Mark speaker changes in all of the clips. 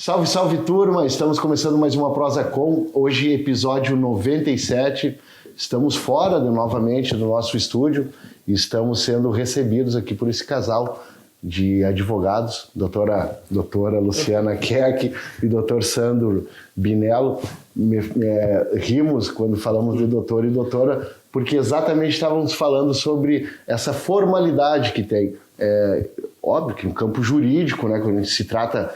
Speaker 1: Salve, salve turma! Estamos começando mais uma Prosa Com, hoje episódio 97. Estamos fora novamente do nosso estúdio e estamos sendo recebidos aqui por esse casal de advogados, doutora Luciana Keck e doutor Sandro Binello. Rimos quando falamos de doutor e doutora, porque exatamente estávamos falando sobre essa formalidade que tem. Óbvio que no campo jurídico, né, quando se trata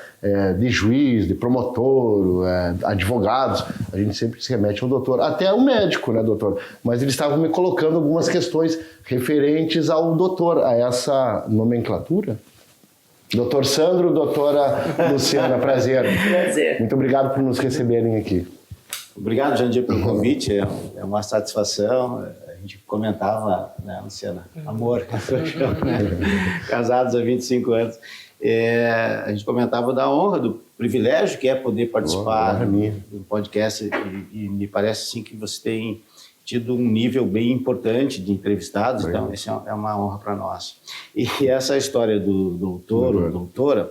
Speaker 1: de juiz, de promotor, advogados, a gente sempre se remete ao doutor, até o médico, né, doutor? Mas eles estavam me colocando algumas questões referentes ao doutor, a essa nomenclatura. Doutor Sandro, doutora Luciana, prazer.
Speaker 2: Prazer.
Speaker 1: Muito obrigado por nos receberem aqui.
Speaker 3: Obrigado, Jandir, pelo convite, é uma satisfação. A gente comentava, né, Luciana, amor, casados há 25 anos, a gente comentava da honra, do privilégio que é poder participar do podcast e me parece assim que você tem tido um nível bem importante de entrevistados, então isso é uma honra para nós. E essa história do doutor ou doutora,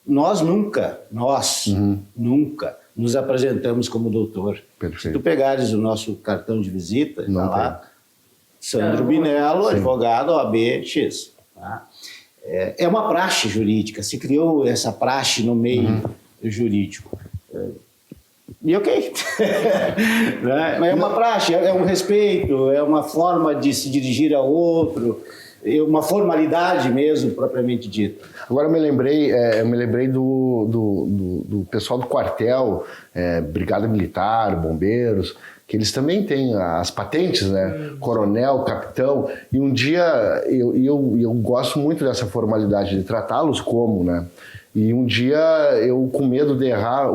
Speaker 3: nós nunca nos apresentamos como doutor.
Speaker 1: Perfeito.
Speaker 3: Se tu pegares o nosso cartão de visita, está lá, Sandro Binello, advogado OAB X. Tá? É uma praxe jurídica, se criou essa praxe no meio jurídico. E ok. Mas é uma praxe, é um respeito, é uma forma de se dirigir ao outro, uma formalidade mesmo, propriamente dita. Agora
Speaker 1: eu me lembrei do pessoal do quartel, Brigada Militar, bombeiros, que eles também têm as patentes, né? Coronel, capitão, e um dia eu gosto muito dessa formalidade de tratá-los como, né? E um dia eu, com medo de errar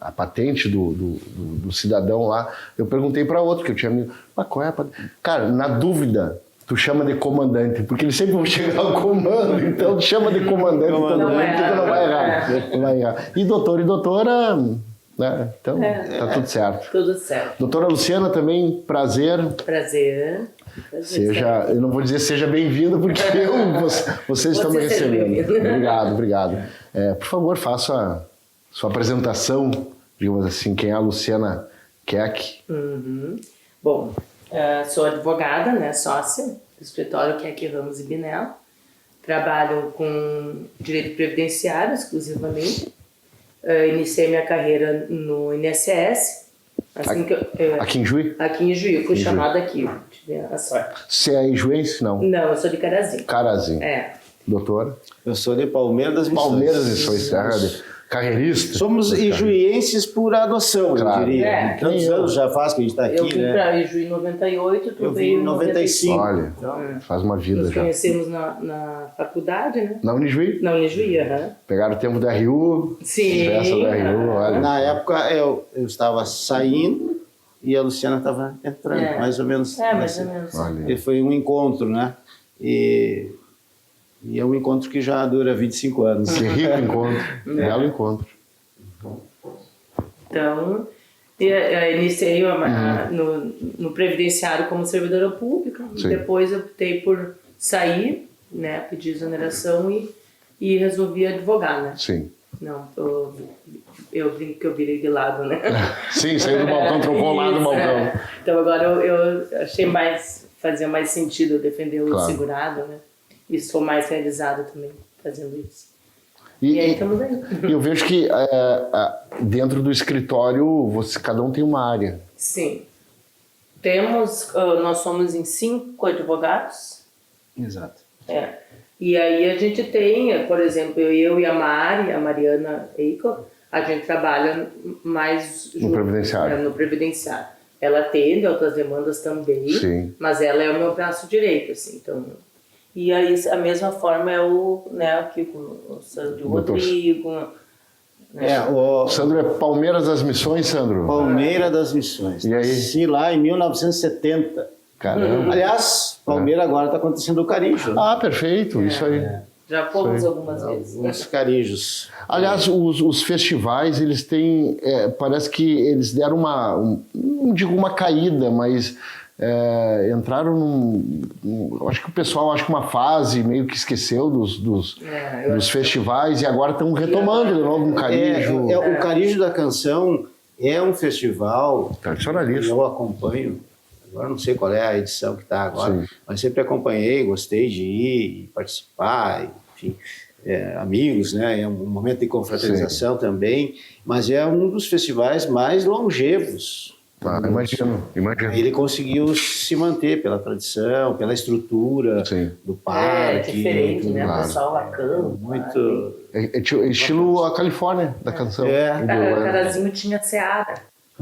Speaker 1: a patente do cidadão lá, eu perguntei para outro, que eu tinha amigo, qual é a patente? Cara, na dúvida, tu chama de comandante, porque eles sempre vão chegar ao comando, então tu chama de comandante, então não vai errar. Não vai errar. E doutor e doutora, né? Então tá tudo certo.
Speaker 2: Tudo certo.
Speaker 1: Doutora Luciana também, prazer.
Speaker 2: Prazer.
Speaker 1: Eu não vou dizer seja bem-vindo, porque vocês estão me recebendo. Obrigado. Por favor, faça a sua apresentação, digamos assim, quem é a Luciana Keck.
Speaker 2: Bom, sou advogada, né, sócia do escritório Keck, Ramos e Binello. Trabalho com direito previdenciário exclusivamente. Iniciei minha carreira no INSS.
Speaker 1: Aqui em Juí?
Speaker 2: Aqui em Juí, fui chamada aqui, tive a sorte.
Speaker 1: Você é ijuense, não?
Speaker 2: Não, eu sou de Carazinho.
Speaker 1: Carazinho. Doutora?
Speaker 3: Eu sou de Palmeiras das Missões.
Speaker 1: Palmeiras das Missões, carreirista.
Speaker 3: Somos ijuienses por adoção, eu diria. Tantos anos já faz que a gente está aqui,
Speaker 2: eu vim para Ijuí em 98, tu veio em 95.
Speaker 1: Olha, faz uma vida
Speaker 2: Nos
Speaker 1: já.
Speaker 2: Nos conhecemos na faculdade, né?
Speaker 1: Na Unijuí?
Speaker 2: Na Unijuí,
Speaker 1: Pegaram o tempo da RU.
Speaker 2: Sim.
Speaker 1: Festa da RU, olha.
Speaker 3: Na época eu estava saindo e a Luciana estava entrando, mais ou menos.
Speaker 2: Mais ou menos.
Speaker 3: E foi um encontro, né? E é um encontro que já dura 25 anos.
Speaker 1: Que rico encontro, belo encontro.
Speaker 2: Então, iniciei no previdenciário como servidora pública. Depois optei por sair, né, pedir exoneração e resolvi advogar, né?
Speaker 1: Sim.
Speaker 2: Não, eu brinco que eu virei de lado, né?
Speaker 1: Sim, saiu do balcão, trocou lá do balcão.
Speaker 2: Então agora eu achei fazia mais sentido eu defender o segurado, né? E sou mais realizada também fazendo isso. E aí estamos aí.
Speaker 1: Eu vejo que dentro do escritório, cada um tem uma área.
Speaker 2: Sim. Nós somos em 5 advogados.
Speaker 3: Exato.
Speaker 2: E aí a gente tem, por exemplo, eu e a Mariana Eichel, a gente trabalha mais
Speaker 1: no previdenciário.
Speaker 2: No previdenciário. Ela atende outras demandas também, mas ela é o meu braço direito, assim, então... E aí, a mesma forma aqui com o Sandro Rodrigo.
Speaker 3: O
Speaker 1: Sandro é Palmeiras das Missões, Sandro?
Speaker 3: Palmeiras das Missões.
Speaker 1: E aí?
Speaker 3: Nasci lá em 1970.
Speaker 1: Caramba.
Speaker 3: Aliás, Palmeiras agora está acontecendo o Carijo.
Speaker 1: Perfeito, isso aí.
Speaker 2: Já fomos algumas vezes.
Speaker 3: Alguns carijos.
Speaker 1: Aliás, os festivais, eles têm... parece que eles deram não digo uma caída, mas... entraram acho que o pessoal, uma fase meio que esqueceu dos festivais e agora estão retomando de novo um Carijo.
Speaker 3: O Carijo da Canção é um festival
Speaker 1: tradicionalista.
Speaker 3: Eu acompanho, agora não sei qual é a edição que está agora, mas sempre acompanhei, gostei de ir e participar, enfim, amigos, né? É um momento de confraternização também, mas é um dos festivais mais longevos.
Speaker 1: Imagino.
Speaker 3: Ele conseguiu se manter pela tradição, pela estrutura do parque.
Speaker 2: É diferente, né?
Speaker 1: Claro.
Speaker 2: O pessoal lá canta.
Speaker 3: Muito...
Speaker 1: estilo a Califórnia da canção.
Speaker 2: O Carazinho tinha Seara.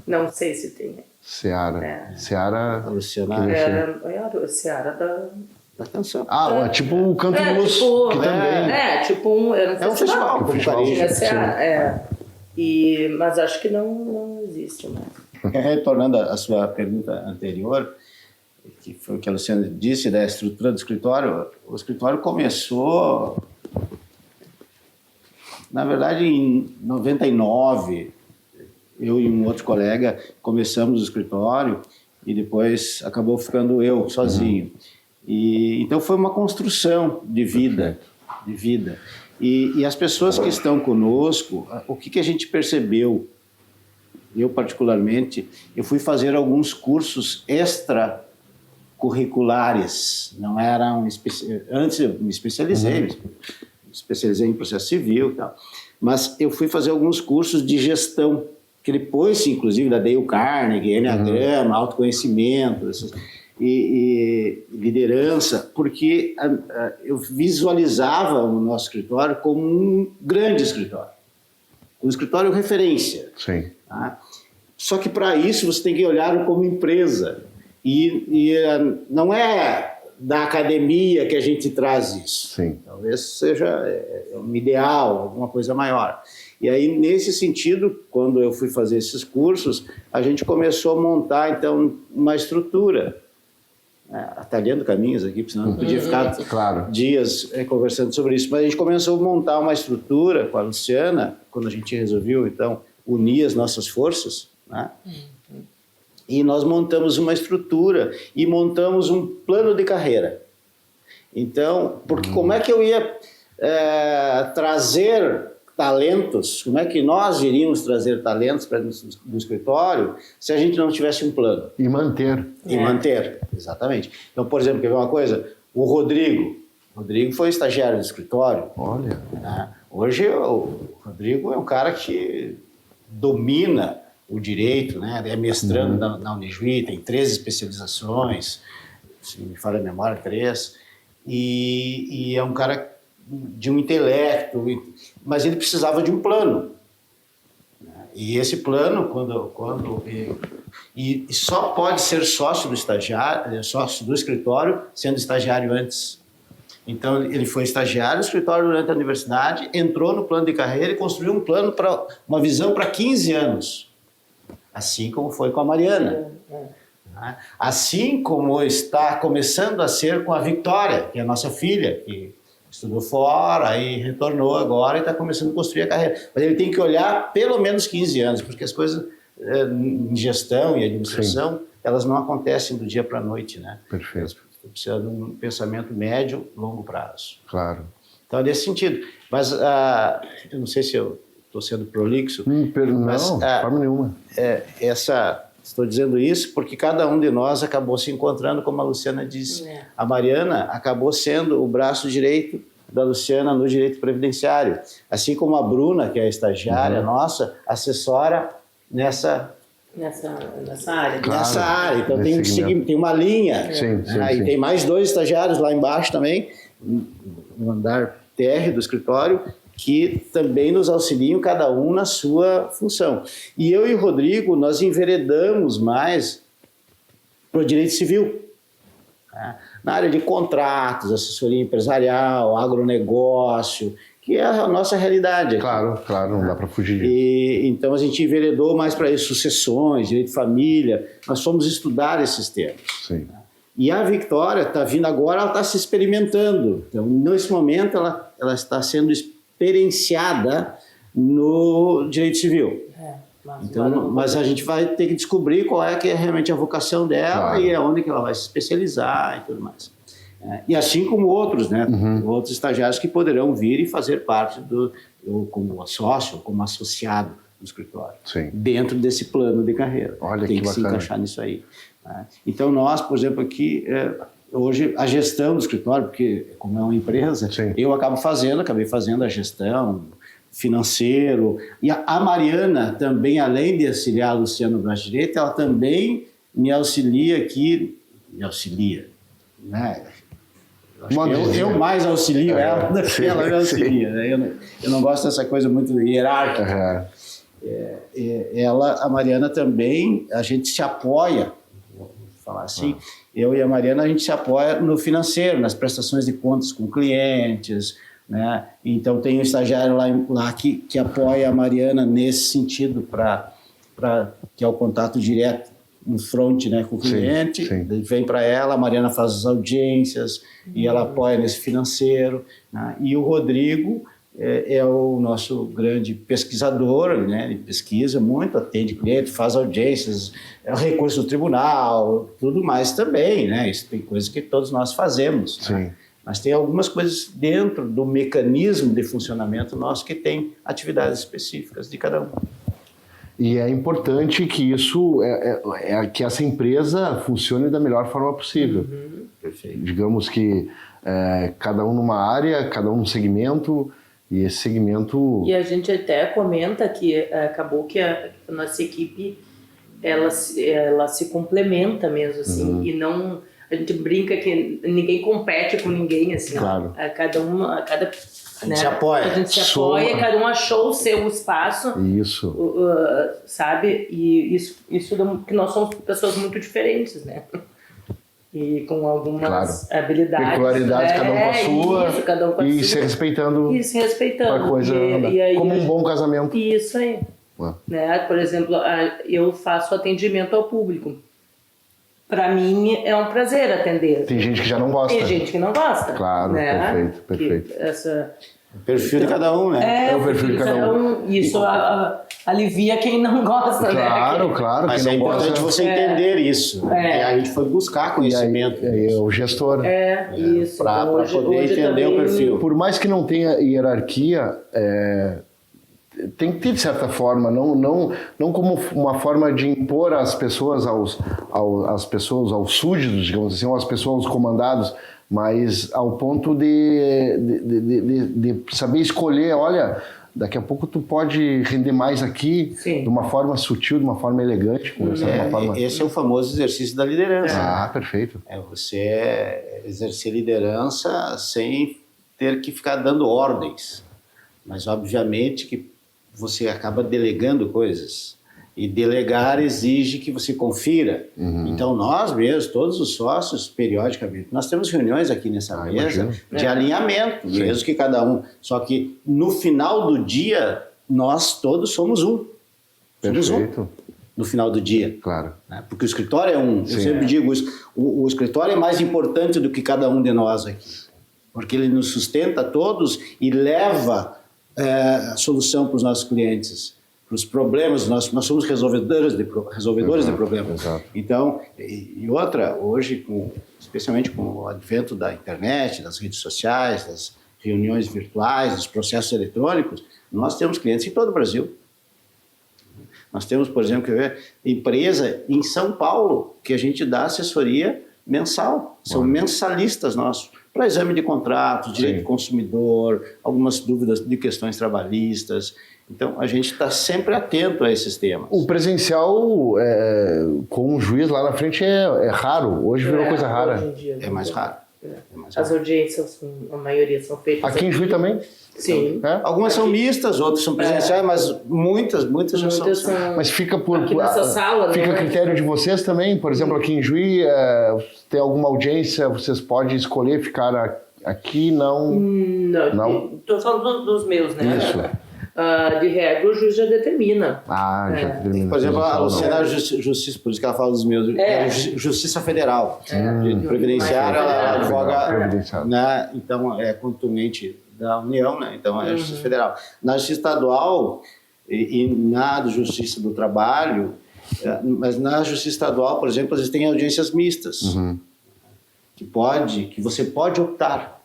Speaker 2: Não sei se tem.
Speaker 1: Seara. Seara...
Speaker 3: A Luciana...
Speaker 2: Era a Seara da
Speaker 3: canção.
Speaker 1: Tipo o Canto Luz, que também...
Speaker 2: Era um festival.
Speaker 3: Tinha
Speaker 2: Seara, mas acho que não existe mais.
Speaker 3: Retornando à sua pergunta anterior, que foi o que a Luciana disse da estrutura do escritório, o escritório começou, na verdade, em 99, eu e um outro colega começamos o escritório e depois acabou ficando eu sozinho. E então foi uma construção de vida. E as pessoas que estão conosco, o que a gente percebeu? Eu, particularmente, eu fui fazer alguns cursos extracurriculares. Não eram... Antes eu me especializei em processo civil e tal. Mas eu fui fazer alguns cursos de gestão, que depois, inclusive, da Dale Carnegie, Enneagrama, autoconhecimento e liderança, porque eu visualizava o nosso escritório como um grande escritório. Um escritório referência.
Speaker 1: Sim.
Speaker 3: Tá? Só que para isso você tem que olhar como empresa. E não é da academia que a gente traz isso.
Speaker 1: Sim.
Speaker 3: Talvez seja um ideal, alguma coisa maior. E aí, nesse sentido, quando eu fui fazer esses cursos, a gente começou a montar, então, uma estrutura. Atalhando caminhos aqui, porque senão não podia ficar dias conversando sobre isso. Mas a gente começou a montar uma estrutura com a Luciana, quando a gente resolveu, então, unir as nossas forças, né? E nós montamos uma estrutura e montamos um plano de carreira. Então, porque como é que eu ia trazer talentos, como é que nós iríamos trazer talentos para dentro do escritório se a gente não tivesse um plano?
Speaker 1: E manter.
Speaker 3: Manter, exatamente. Então, por exemplo, quer ver uma coisa? O Rodrigo foi estagiário do escritório.
Speaker 1: Olha.
Speaker 3: Né? Hoje o Rodrigo é um cara que domina o direito, né? É mestrando na Unijuí, tem 13 especializações, se me falha a memória, 3, e é um cara de um intelecto, mas ele precisava de um plano. E esse plano, e só pode ser sócio do escritório, sendo estagiário antes. Então, ele foi estagiário do escritório durante a universidade, entrou no plano de carreira e construiu um plano uma visão para 15 anos. Assim como foi com a Mariana. Assim como está começando a ser com a Victoria, que é a nossa filha, que estudou fora, aí retornou agora e está começando a construir a carreira. Mas ele tem que olhar pelo menos 15 anos, porque as coisas em gestão e administração, elas não acontecem do dia para a noite, né?
Speaker 1: Perfeito.
Speaker 3: Precisa de um pensamento médio, longo prazo.
Speaker 1: Claro.
Speaker 3: Então, é nesse sentido. Mas eu não sei se eu estou sendo prolixo.
Speaker 1: Não, de forma nenhuma.
Speaker 3: Estou dizendo isso porque cada um de nós acabou se encontrando, como a Luciana disse. A Mariana acabou sendo o braço direito da Luciana no direito previdenciário. Assim como a Bruna, que é a estagiária nossa, assessora nessa área.
Speaker 1: Claro,
Speaker 3: nessa área. Então tem uma linha.
Speaker 1: Sim.
Speaker 3: E tem mais 2 estagiários lá embaixo também, no andar TR do escritório, que também nos auxiliam, cada um na sua função. E eu e o Rodrigo, nós enveredamos mais para o direito civil, né? Na área de contratos, assessoria empresarial, agronegócio, que é a nossa realidade aqui.
Speaker 1: Claro, não dá para fugir.
Speaker 3: Então a gente enveredou mais para isso, sucessões, direito de família, nós fomos estudar esses termos.
Speaker 1: Sim.
Speaker 3: E a Victoria está vindo agora, ela está se experimentando. Então, nesse momento, ela está sendo experienciada no direito civil. Então, mas a gente vai ter que descobrir qual é que é realmente a vocação dela e é onde que ela vai se especializar e tudo mais. E assim como outros, né? Outros estagiários que poderão vir e fazer parte como sócio, como associado do escritório, dentro desse plano de carreira.
Speaker 1: Olha,
Speaker 3: tem que se encaixar nisso aí. Né? Então nós, por exemplo, aqui hoje a gestão do escritório, porque como é uma empresa, eu acabei fazendo a gestão financeiro, e a Mariana também, além de auxiliar a Luciano Braço Direito, ela também me auxilia, né? Eu mais auxilio ela do que ela me auxilia. Né? Eu não gosto dessa coisa muito hierárquica. A Mariana também, a gente se apoia, vou falar assim, eu e a Mariana, a gente se apoia no financeiro, nas prestações de contas com clientes, né? Então tem um estagiário lá que apoia a Mariana nesse sentido, que é o contato direto no front, né, com o cliente. Ele vem para ela, a Mariana faz as audiências e ela apoia nesse financeiro, né? E o Rodrigo é o nosso grande pesquisador, né? Ele pesquisa muito, atende cliente, faz audiências, recurso do tribunal, tudo mais também, né? Isso tem coisas que todos nós fazemos, né? Mas tem algumas coisas dentro do mecanismo de funcionamento nosso que tem atividades específicas de cada um.
Speaker 1: E é importante que isso, que essa empresa funcione da melhor forma possível.
Speaker 3: Perfeito.
Speaker 1: Digamos que cada um numa área, cada um num segmento, e esse segmento...
Speaker 2: E a gente até comenta que acabou que a nossa equipe, ela se complementa mesmo, assim, e não... A gente brinca que ninguém compete com ninguém, assim,
Speaker 1: claro.
Speaker 3: A gente se apoia.
Speaker 2: A gente se apoia, cada um achou o seu espaço.
Speaker 1: Isso.
Speaker 2: Sabe? E isso que nós somos pessoas muito diferentes, né? E com algumas habilidades.
Speaker 1: Peculiaridades, cada um com a sua.
Speaker 2: Isso, cada um com a
Speaker 1: e
Speaker 2: sua.
Speaker 1: Se respeitando.
Speaker 2: E se respeitando.
Speaker 1: A coisa como um bom casamento.
Speaker 2: Isso aí. Né? Por exemplo, eu faço atendimento ao público. Para mim é um prazer atender.
Speaker 1: Tem gente que já não gosta.
Speaker 2: Tem gente que não gosta.
Speaker 1: Claro,
Speaker 2: né?
Speaker 1: perfeito.
Speaker 3: O perfil de cada um, né?
Speaker 1: É o perfil de cada um.
Speaker 2: Isso alivia quem não gosta,
Speaker 1: claro,
Speaker 2: né?
Speaker 1: Claro.
Speaker 3: Mas é importante você entender isso. E a gente foi buscar conhecimento.
Speaker 1: E aí, o gestor.
Speaker 2: Isso.
Speaker 3: Para poder entender o perfil.
Speaker 1: Por mais que não tenha hierarquia, tem que ter de certa forma, não como uma forma de impor às pessoas, aos súditos, digamos assim, ou às pessoas, aos comandados, mas ao ponto de saber escolher, olha, daqui a pouco tu pode render mais aqui, de uma forma sutil, de uma forma elegante.
Speaker 3: Esse é o famoso exercício da liderança.
Speaker 1: Perfeito.
Speaker 3: É você exercer liderança sem ter que ficar dando ordens, mas obviamente que você acaba delegando coisas. E delegar exige que você confira. Então, nós mesmos, todos os sócios, periodicamente, nós temos reuniões aqui nessa mesa de alinhamento, mesmo que cada um. Só que, no final do dia, nós todos somos um.
Speaker 1: Perfeito.
Speaker 3: No final do dia.
Speaker 1: Claro.
Speaker 3: Né? Porque o escritório é um. Eu sempre digo isso. O escritório é mais importante do que cada um de nós aqui. Porque ele nos sustenta todos e leva a solução para os nossos clientes, para os problemas. Nós somos resolvedores de problemas.
Speaker 1: Exato.
Speaker 3: Então, e outra, hoje, especialmente com o advento da internet, das redes sociais, das reuniões virtuais, dos processos eletrônicos, nós temos clientes em todo o Brasil. Nós temos, por exemplo, empresa em São Paulo, que a gente dá assessoria mensal. São mensalistas nossos, para exame de contrato, direito do consumidor, algumas dúvidas de questões trabalhistas. Então, a gente está sempre atento a esses temas.
Speaker 1: O presencial com o juiz lá na frente é raro. Hoje virou coisa rara.
Speaker 2: Hoje em dia,
Speaker 3: é mais raro.
Speaker 2: As audiências, a maioria são feitas
Speaker 1: aqui em Juiz também?
Speaker 2: Sim.
Speaker 3: Algumas são mistas, outras são presenciais, mas muitas já são.
Speaker 1: Mas fica
Speaker 2: aqui nessa sala,
Speaker 1: fica a critério de vocês também? Por exemplo, aqui em Juiz, tem alguma audiência, vocês podem escolher ficar aqui? Não.
Speaker 2: Estou falando dos meus, né?
Speaker 1: Isso.
Speaker 2: De regra, o juiz já determina.
Speaker 1: Já determina.
Speaker 3: Por exemplo, a Luciana Justiça, por isso que ela fala dos meus, Justiça Federal. Previdenciária, ela advoga, né? Então, é contunente da União, né? Então é a Justiça Federal. Na Justiça Estadual, E na Justiça do Trabalho, mas na Justiça Estadual, por exemplo, eles têm audiências mistas, que você pode optar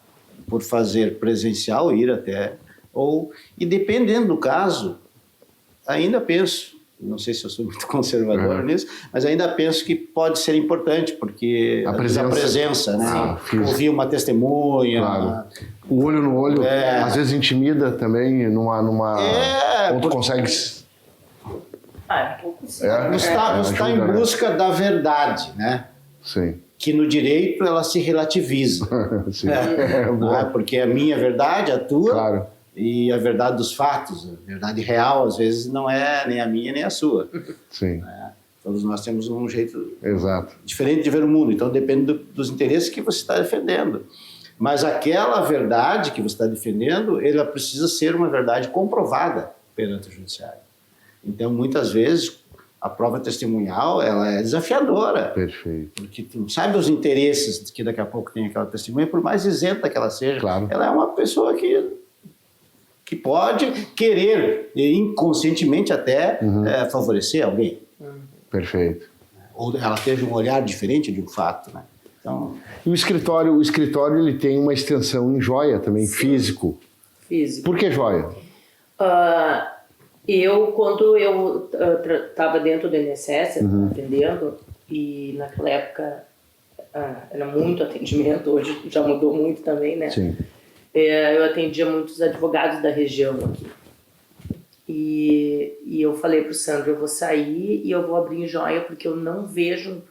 Speaker 3: por fazer presencial, ir até, e dependendo do caso, ainda penso, não sei se eu sou muito conservador nisso, mas ainda penso que pode ser importante, porque a presença, né? Ouvir uma testemunha.
Speaker 1: Claro. O olho no olho, às vezes intimida também, ou tu consegue...
Speaker 2: Um pouco sim.
Speaker 3: Você está em busca da verdade, né?
Speaker 1: Sim.
Speaker 3: Que no direito ela se relativiza.
Speaker 1: Sim.
Speaker 3: Porque a minha verdade, a tua,
Speaker 1: claro.
Speaker 3: E a verdade dos fatos, a verdade real, às vezes não é nem a minha nem a sua.
Speaker 1: Sim.
Speaker 3: Todos nós temos um jeito diferente de ver o mundo, então depende dos interesses que você está defendendo. Mas aquela verdade que você está defendendo, ela precisa ser uma verdade comprovada perante o judiciário. Então, muitas vezes, a prova testemunhal ela é desafiadora.
Speaker 1: Perfeito.
Speaker 3: Porque tu não sabe os interesses que daqui a pouco tem aquela testemunha, por mais isenta que ela seja.
Speaker 1: Claro.
Speaker 3: Ela é uma pessoa que pode querer, inconscientemente até, favorecer alguém.
Speaker 1: Perfeito.
Speaker 3: Ou ela teve um olhar diferente de um fato, né? Então...
Speaker 1: E o escritório ele tem uma extensão em joia também, físico. Por que joia?
Speaker 2: Quando eu estava dentro do INSS, atendendo, e naquela época era muito atendimento, hoje já mudou muito também, né?
Speaker 1: Sim.
Speaker 2: Eu atendia muitos advogados da região aqui. E eu falei para o Sandro, eu vou sair e eu vou abrir em joia, porque eu não vejo...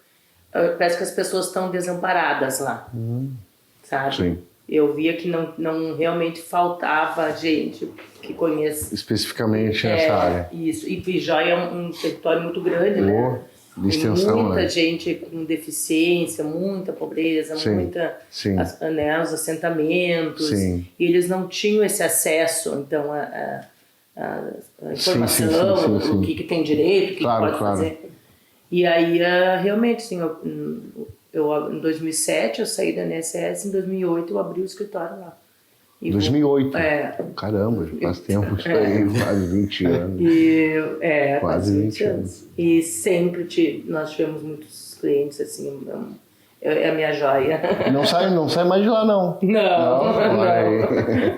Speaker 2: Parece que as pessoas estão desamparadas lá, sabe?
Speaker 1: Sim.
Speaker 2: Eu via que não realmente faltava gente que conhece...
Speaker 1: Especificamente essa área.
Speaker 2: Isso. E joia é um território muito grande, né?
Speaker 1: De extensão,
Speaker 2: tem muita gente com deficiência, muita pobreza, muita... os assentamentos. Sim. E eles não tinham esse acesso, então, a informação, o que tem direito, o que pode fazer. E aí, realmente, assim, em 2007 eu saí da INSS, em 2008 eu abri o escritório lá.
Speaker 1: 2008? Caramba, faz tempo isso aí, quase 20 anos.
Speaker 2: Quase 20 anos. E sempre nós tivemos muitos clientes, assim, é a minha joia. Não
Speaker 1: sai mais de lá, não.
Speaker 2: Não.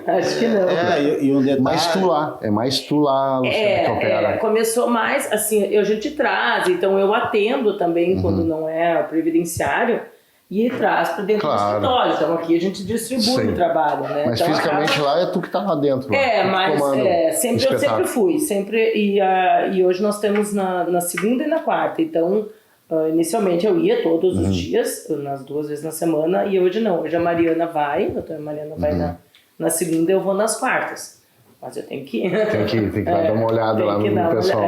Speaker 2: Acho que não.
Speaker 3: E um detalhe...
Speaker 1: mais tu lá, Luciano, que opera.
Speaker 2: Começou mais, assim, a gente traz, então eu atendo também quando não é previdenciário, e traz para dentro do escritório. Então aqui a gente distribui o trabalho, né?
Speaker 1: Mas
Speaker 2: então,
Speaker 1: fisicamente lá é tu que tá lá dentro.
Speaker 2: Eu sempre fui, e hoje nós temos na segunda e na quarta, então... inicialmente eu ia todos os dias, nas 2 vezes na semana, e hoje não. Hoje a Mariana vai, a doutora Mariana vai na segunda e eu vou nas quartas. Mas eu tenho que ir. Tem que dar uma olhada lá no pessoal.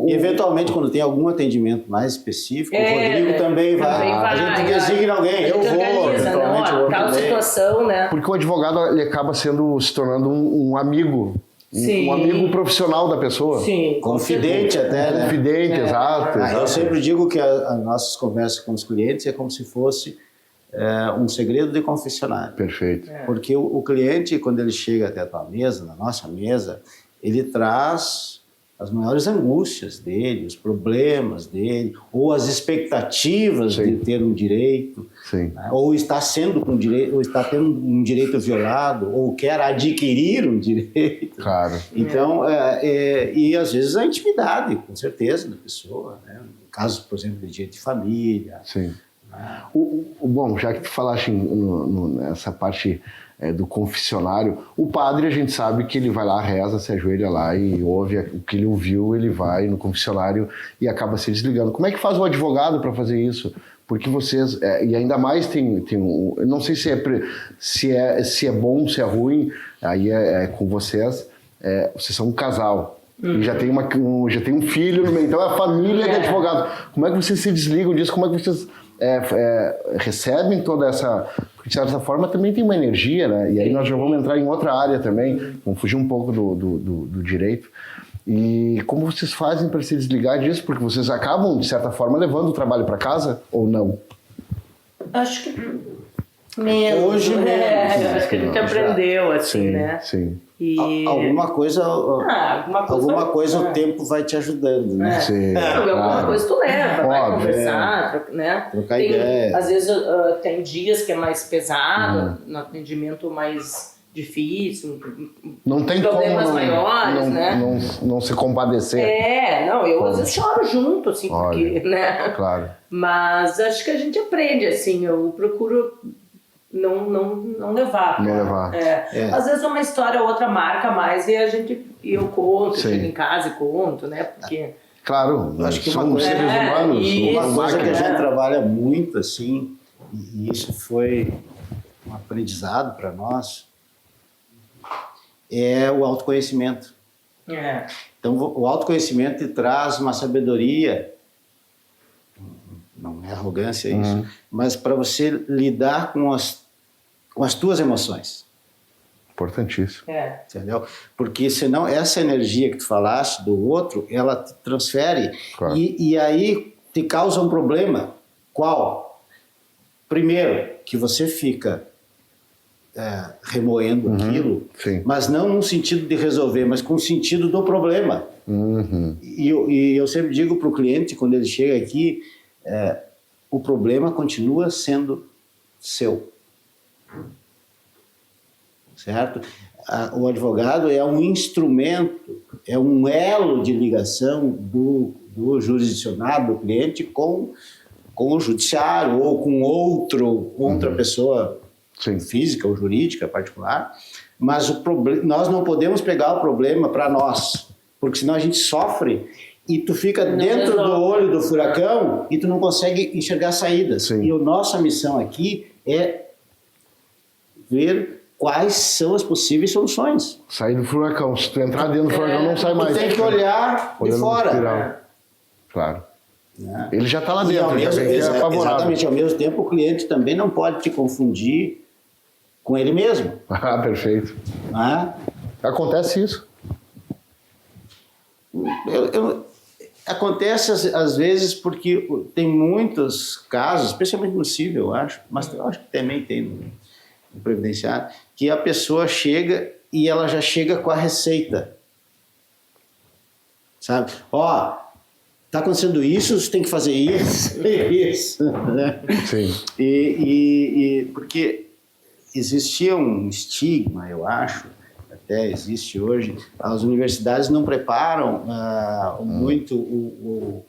Speaker 3: E eventualmente, quando tem algum atendimento mais específico, o Rodrigo também vai. A gente designa alguém, eu vou. Eventualmente,
Speaker 2: tal situação, né?
Speaker 1: Porque o advogado ele acaba se tornando um amigo. Um amigo profissional da pessoa.
Speaker 3: Sim. Confidente até, né?
Speaker 1: Confidente, exato.
Speaker 3: Eu sempre digo que as nossas conversas com os clientes é como se fosse um segredo de confessionário.
Speaker 1: Perfeito.
Speaker 3: Porque o cliente, quando ele chega até a tua mesa, na nossa mesa, ele traz as maiores angústias dele, os problemas dele, ou as expectativas de ter um direito, né? Ou está sendo com direito, ou está tendo um direito violado, ou quer adquirir um direito.
Speaker 1: Claro.
Speaker 3: Então, e às vezes a intimidade, com certeza, da pessoa, né? Casos, por exemplo, de direito de família.
Speaker 1: Sim. Bom, já que tu falaste nessa parte do confessionário, o padre a gente sabe que ele vai lá, reza, se ajoelha lá e ouve o que ele ouviu, ele vai no confessionário e acaba se desligando. Como é que faz o advogado para fazer isso? Porque vocês, e ainda mais tem não sei se é bom, se é ruim, aí é com vocês, vocês são um casal. E já tem um filho no meio, então é a família de advogado. Como é que vocês se desligam disso? Como é que vocês recebem toda essa... Porque de certa forma também tem uma energia, né? E aí nós já vamos entrar em outra área também, vamos fugir um pouco do direito. E como vocês fazem para se desligar disso? Porque vocês acabam, de certa forma, levando o trabalho para casa ou não?
Speaker 2: Acho que Menos,
Speaker 3: Hoje menos.
Speaker 2: acho que a gente aprendeu, assim,
Speaker 1: sim,
Speaker 2: né?
Speaker 1: Sim.
Speaker 2: E...
Speaker 3: Alguma coisa
Speaker 2: vai-
Speaker 3: o tempo vai te ajudando, né?
Speaker 1: Sim,
Speaker 2: Alguma
Speaker 1: claro.
Speaker 2: coisa tu leva, vai
Speaker 1: Óbvio,
Speaker 2: conversar, né?
Speaker 3: Trocar ideia.
Speaker 2: Às vezes tem dias que é mais pesado, no atendimento mais difícil,
Speaker 1: Não tem como
Speaker 2: problemas maiores, né?
Speaker 1: não se compadecer.
Speaker 2: Eu às vezes choro junto, assim, porque, né?
Speaker 1: Claro.
Speaker 2: Mas acho que a gente aprende, assim, eu procuro não levar.
Speaker 1: Não levar.
Speaker 2: Às vezes uma história ou outra marca mais e eu conto,
Speaker 1: Sim.
Speaker 2: chego em casa e conto, né? Porque...
Speaker 1: Claro,
Speaker 3: Acho que
Speaker 1: somos
Speaker 3: uma coisa-
Speaker 1: seres humanos,
Speaker 2: isso,
Speaker 1: somos
Speaker 3: Uma coisa que a
Speaker 1: máquinas.
Speaker 3: gente trabalha muito, assim, e isso foi um aprendizado para nós, é o autoconhecimento. Então, o autoconhecimento te traz uma sabedoria, não é arrogância isso, mas para você lidar com as tuas emoções.
Speaker 1: Importantíssimo.
Speaker 3: Entendeu? Porque senão essa energia que tu falaste do outro, ela te transfere
Speaker 1: Claro.
Speaker 3: e aí te causa um problema. Qual? Primeiro, que você fica remoendo aquilo,
Speaker 1: sim.
Speaker 3: mas não no sentido de resolver, mas com o sentido do problema. E eu sempre digo para o cliente, quando ele chega aqui, o problema continua sendo seu. Certo? O advogado é um instrumento, é um elo de ligação do jurisdicionado, do cliente, com o judiciário ou com outra pessoa física ou jurídica particular. Mas nós não podemos pegar o problema para nós, porque senão a gente sofre e tu fica dentro do olho do furacão e tu não consegue enxergar saídas.
Speaker 1: Sim.
Speaker 3: E a nossa missão aqui é ver quais são as possíveis soluções.
Speaker 1: Sair do furacão. Se tu entrar dentro do furacão, não sai mais.
Speaker 3: Tu tem que olhar de
Speaker 1: Olhando no
Speaker 3: fora.
Speaker 1: espiral. Claro.
Speaker 3: Né?
Speaker 1: Ele já está lá
Speaker 3: E
Speaker 1: dentro,
Speaker 3: ao
Speaker 1: já
Speaker 3: mesmo,
Speaker 1: vem apavorado.
Speaker 3: exatamente, ao mesmo tempo o cliente também não pode te confundir com ele mesmo.
Speaker 1: Ah, perfeito.
Speaker 3: Né?
Speaker 1: Acontece isso.
Speaker 3: Acontece às vezes porque tem muitos casos, especialmente no civil, eu acho, mas eu acho que também tem no previdenciário, que a pessoa chega e ela já chega com a receita. Sabe? Tá acontecendo isso, você tem que fazer isso, isso. Né?
Speaker 1: Sim.
Speaker 3: E porque existia um estigma, eu acho, até existe hoje, as universidades não preparam muito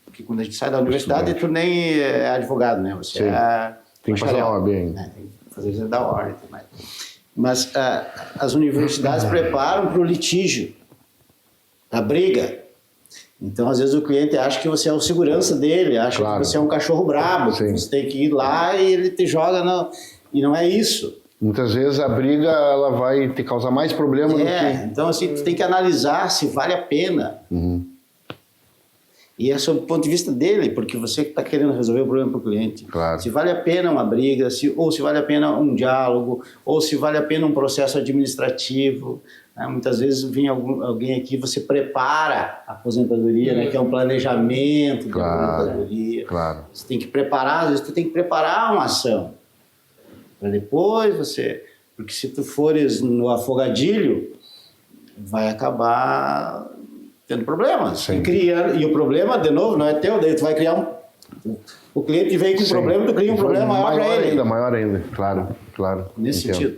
Speaker 3: porque quando a gente sai da universidade, tu nem é advogado, né? Você
Speaker 1: tem que fazer a OAB ainda.
Speaker 3: Tem que fazer exame da ordem e tudo mais. Mas as universidades preparam para o litígio, a briga. Então, às vezes, o cliente acha que você é o segurança dele, acha que você é um cachorro brabo, que você tem que ir lá e ele te joga E não é isso.
Speaker 1: Muitas vezes a briga ela vai te causar mais problema do que...
Speaker 3: Então, assim, tu tem que analisar se vale a pena. E é sob o ponto de vista dele, porque você que está querendo resolver o problema para o cliente.
Speaker 1: Claro.
Speaker 3: Se vale a pena uma briga, ou se vale a pena um diálogo, ou se vale a pena um processo administrativo. Né? Muitas vezes vem alguém aqui, você prepara a aposentadoria, né? Que é um planejamento de aposentadoria.
Speaker 1: Claro.
Speaker 3: Você tem que preparar, às vezes tu tem que preparar uma ação. Para depois você... Porque se tu fores no afogadilho, vai acabar tendo problemas. E o problema, de novo, não é teu, daí tu vai criar o cliente vem com um problema, tu cria um problema maior para ele.
Speaker 1: Maior ainda, claro.
Speaker 3: Nesse sentido.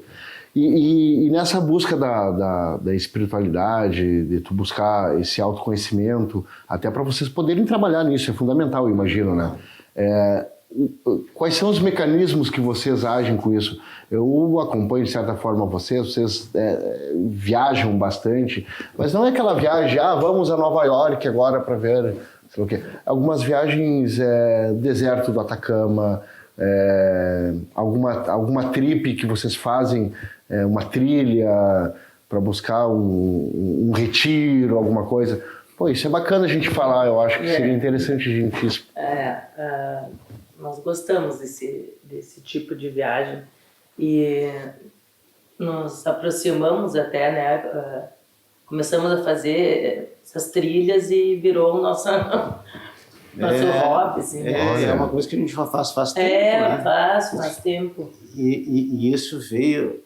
Speaker 1: E nessa busca da espiritualidade, de tu buscar esse autoconhecimento, até para vocês poderem trabalhar nisso, é fundamental, eu imagino, né? Quais são os mecanismos que vocês agem com isso? Eu acompanho de certa forma vocês viajam bastante, mas não é aquela viagem, vamos a Nova York agora para ver, sei lá o quê. Algumas viagens, deserto do Atacama, alguma trip que vocês fazem, uma trilha para buscar um retiro, alguma coisa. Pô, isso é bacana a gente falar, eu acho que seria interessante a gente isso.
Speaker 2: Nós gostamos desse tipo de viagem e nos aproximamos até, né? Começamos a fazer essas trilhas e virou Nosso hobby, assim.
Speaker 3: É uma coisa que a gente faz tempo, né?
Speaker 2: faz tempo.
Speaker 3: E isso veio...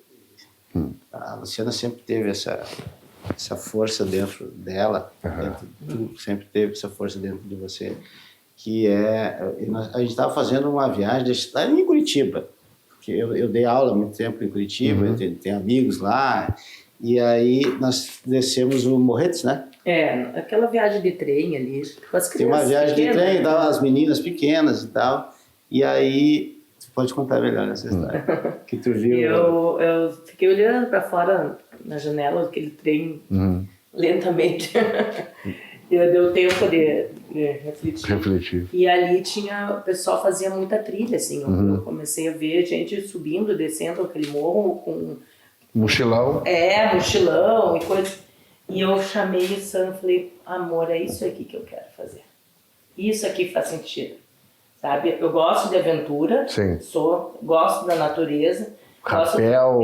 Speaker 3: A Luciana sempre teve essa força dentro dela, tu sempre teve essa força dentro de você, que a gente estava fazendo uma viagem em Curitiba, porque eu dei aula há muito tempo em Curitiba, eu tenho amigos lá, e aí nós descemos o Morretes, né?
Speaker 2: Aquela viagem de trem ali, com as crianças.
Speaker 3: Tem uma viagem de
Speaker 2: pequenas,
Speaker 3: trem, as meninas pequenas e tal, e aí... Você pode contar melhor essa história, que tu viu...
Speaker 2: Eu fiquei olhando para fora na janela daquele trem, lentamente. Deu tempo de refletir. E ali o pessoal fazia muita trilha, assim. Eu comecei a ver gente subindo, descendo aquele morro com...
Speaker 1: Mochilão.
Speaker 2: Mochilão e coisa. E eu chamei o Sam e falei, amor, é isso aqui que eu quero fazer. Isso aqui faz sentido. Sabe? Eu gosto de aventura, gosto da natureza.
Speaker 1: Rapel.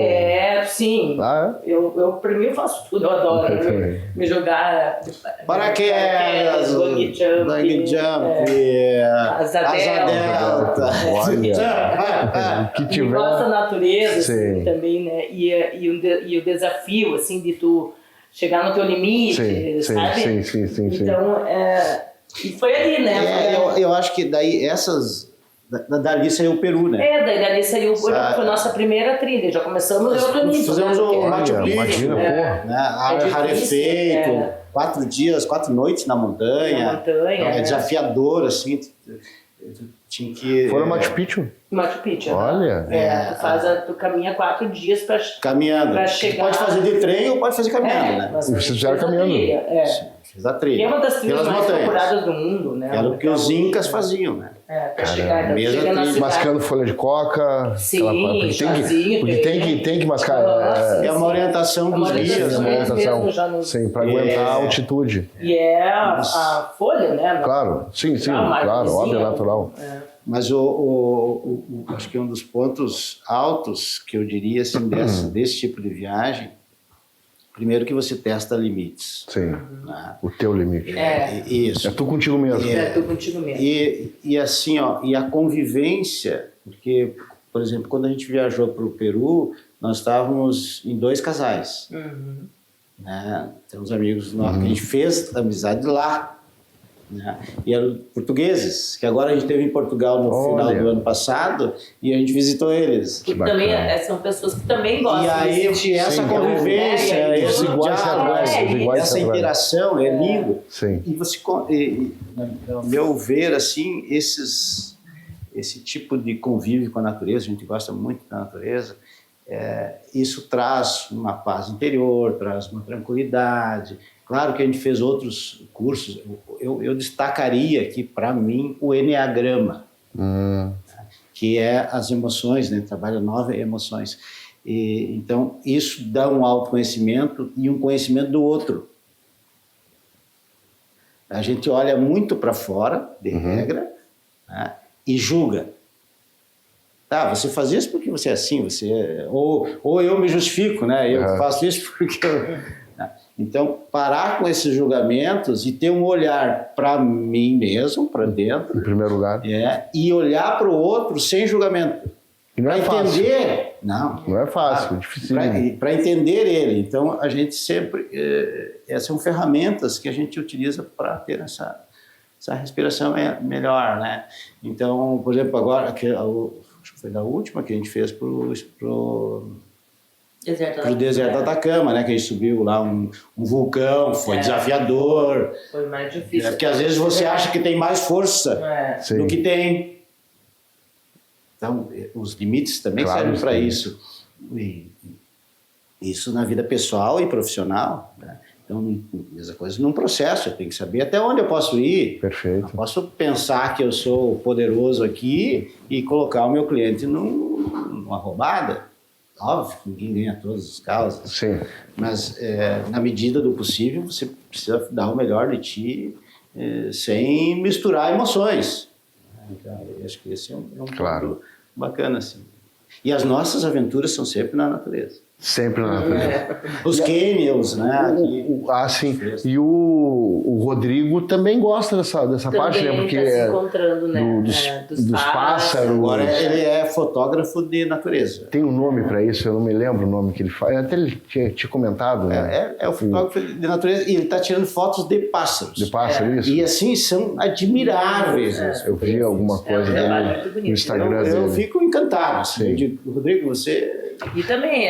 Speaker 2: Sim. Eu, pra mim, eu faço tudo. Eu adoro me jogar.
Speaker 3: Paraquedas, bungee jump, asa delta.
Speaker 1: Olha. Que tiver.
Speaker 2: Eu gosto da natureza assim, também, né? E o desafio, assim, de tu chegar no teu limite, sabe?
Speaker 1: Sim.
Speaker 2: Então, e foi ali, né?
Speaker 3: Eu acho que daí dali saiu o Peru, né?
Speaker 2: Daí dali saiu o Peru, foi a nossa primeira trilha. Já começamos em outro nível.
Speaker 3: Fizemos o Machu Picchu,
Speaker 1: imagina,
Speaker 3: rarefeito, 4 dias, 4 noites na montanha. É desafiador, assim. Tinha que...
Speaker 1: Foi no Machu Picchu?
Speaker 2: Machu Picchu.
Speaker 1: Olha.
Speaker 2: Tu caminha 4 dias para chegar.
Speaker 3: Pode fazer de trem ou pode fazer caminhando, né?
Speaker 1: Vocês fizeram caminhando.
Speaker 3: Fiz a trilha.
Speaker 2: E é uma das trilhas mais procuradas do mundo, né?
Speaker 3: Era o que os incas faziam, né?
Speaker 2: Pra chegar na cidade.
Speaker 1: Mascando folha de coca.
Speaker 2: Sim,
Speaker 1: porque tem que mascar.
Speaker 3: É uma orientação dos guias,
Speaker 1: uma orientação. Sim, para aguentar a altitude.
Speaker 2: E a folha, né?
Speaker 1: Claro, sim, claro, óbvio, natural.
Speaker 3: Mas acho que um dos pontos altos que eu diria assim, desse tipo de viagem, primeiro que você testa limites.
Speaker 1: Sim, o teu limite.
Speaker 3: Isso.
Speaker 1: É tu contigo mesmo.
Speaker 2: Tu contigo mesmo.
Speaker 3: E assim, e a convivência, porque, por exemplo, quando a gente viajou para o Peru, nós estávamos em 2 casais. Né? Tem uns amigos nossos que a gente fez amizade lá. Né? E eram portugueses, que agora a gente esteve em Portugal no final do ano passado e a gente visitou eles.
Speaker 2: Que também são pessoas que também gostam. E
Speaker 3: aí essa convivência, esse diálogo, essa interação é lindo.
Speaker 1: Sim.
Speaker 3: E você, ao meu ver, assim, esse tipo de convívio com a natureza, a gente gosta muito da natureza, isso traz uma paz interior, traz uma tranquilidade. Claro que a gente fez outros cursos, eu destacaria aqui, para mim, o Enneagrama, que é as emoções, né? Trabalha 9 emoções. Então, isso dá um autoconhecimento e um conhecimento do outro. A gente olha muito para fora, de regra, né? E julga. Tá, você faz isso porque você é assim, ou eu me justifico, né? Eu faço isso porque Então, parar com esses julgamentos e ter um olhar para mim mesmo, para dentro.
Speaker 1: Em primeiro lugar.
Speaker 3: E olhar para o outro sem julgamento.
Speaker 1: E não é fácil.
Speaker 3: Entender. Não
Speaker 1: é fácil, é difícil.
Speaker 3: Para entender ele. Então, a gente sempre... essas são ferramentas que a gente utiliza para ter essa respiração melhor, né? Então, por exemplo, agora, acho que foi da última que a gente fez para o deserto do Atacama, né? Que a gente subiu lá um vulcão, foi desafiador.
Speaker 2: Foi mais difícil.
Speaker 3: Porque às vezes você acha que tem mais força do que tem. Então, os limites também servem para isso. E isso na vida pessoal e profissional, né? Então, mesma coisa num processo, eu tenho que saber até onde eu posso ir.
Speaker 1: Perfeito.
Speaker 3: Não posso pensar que eu sou poderoso aqui e colocar o meu cliente numa roubada. Óbvio que ninguém ganha todas as causas.
Speaker 1: Sim.
Speaker 3: Mas, na medida do possível, você precisa dar o melhor de ti sem misturar emoções. Então, eu acho que esse é um ponto bacana. Assim. E as nossas aventuras são sempre na natureza.
Speaker 1: Sempre na natureza.
Speaker 3: Os cânions, né? Aqui.
Speaker 1: Sim. E o Rodrigo também gosta dessa parte, né? Porque
Speaker 2: tá se encontrando, né?
Speaker 1: dos pássaros.
Speaker 3: Agora ele é fotógrafo de natureza.
Speaker 1: Tem um nome para isso, eu não me lembro o nome que ele faz. Até ele tinha comentado, né?
Speaker 3: É o fotógrafo de natureza e ele está tirando fotos de pássaros.
Speaker 1: De pássaro, isso.
Speaker 3: E assim, são admiráveis.
Speaker 1: Eu vi alguma coisa dele no Instagram dele.
Speaker 3: Eu fico encantado. Assim, eu digo, Rodrigo, você...
Speaker 2: E também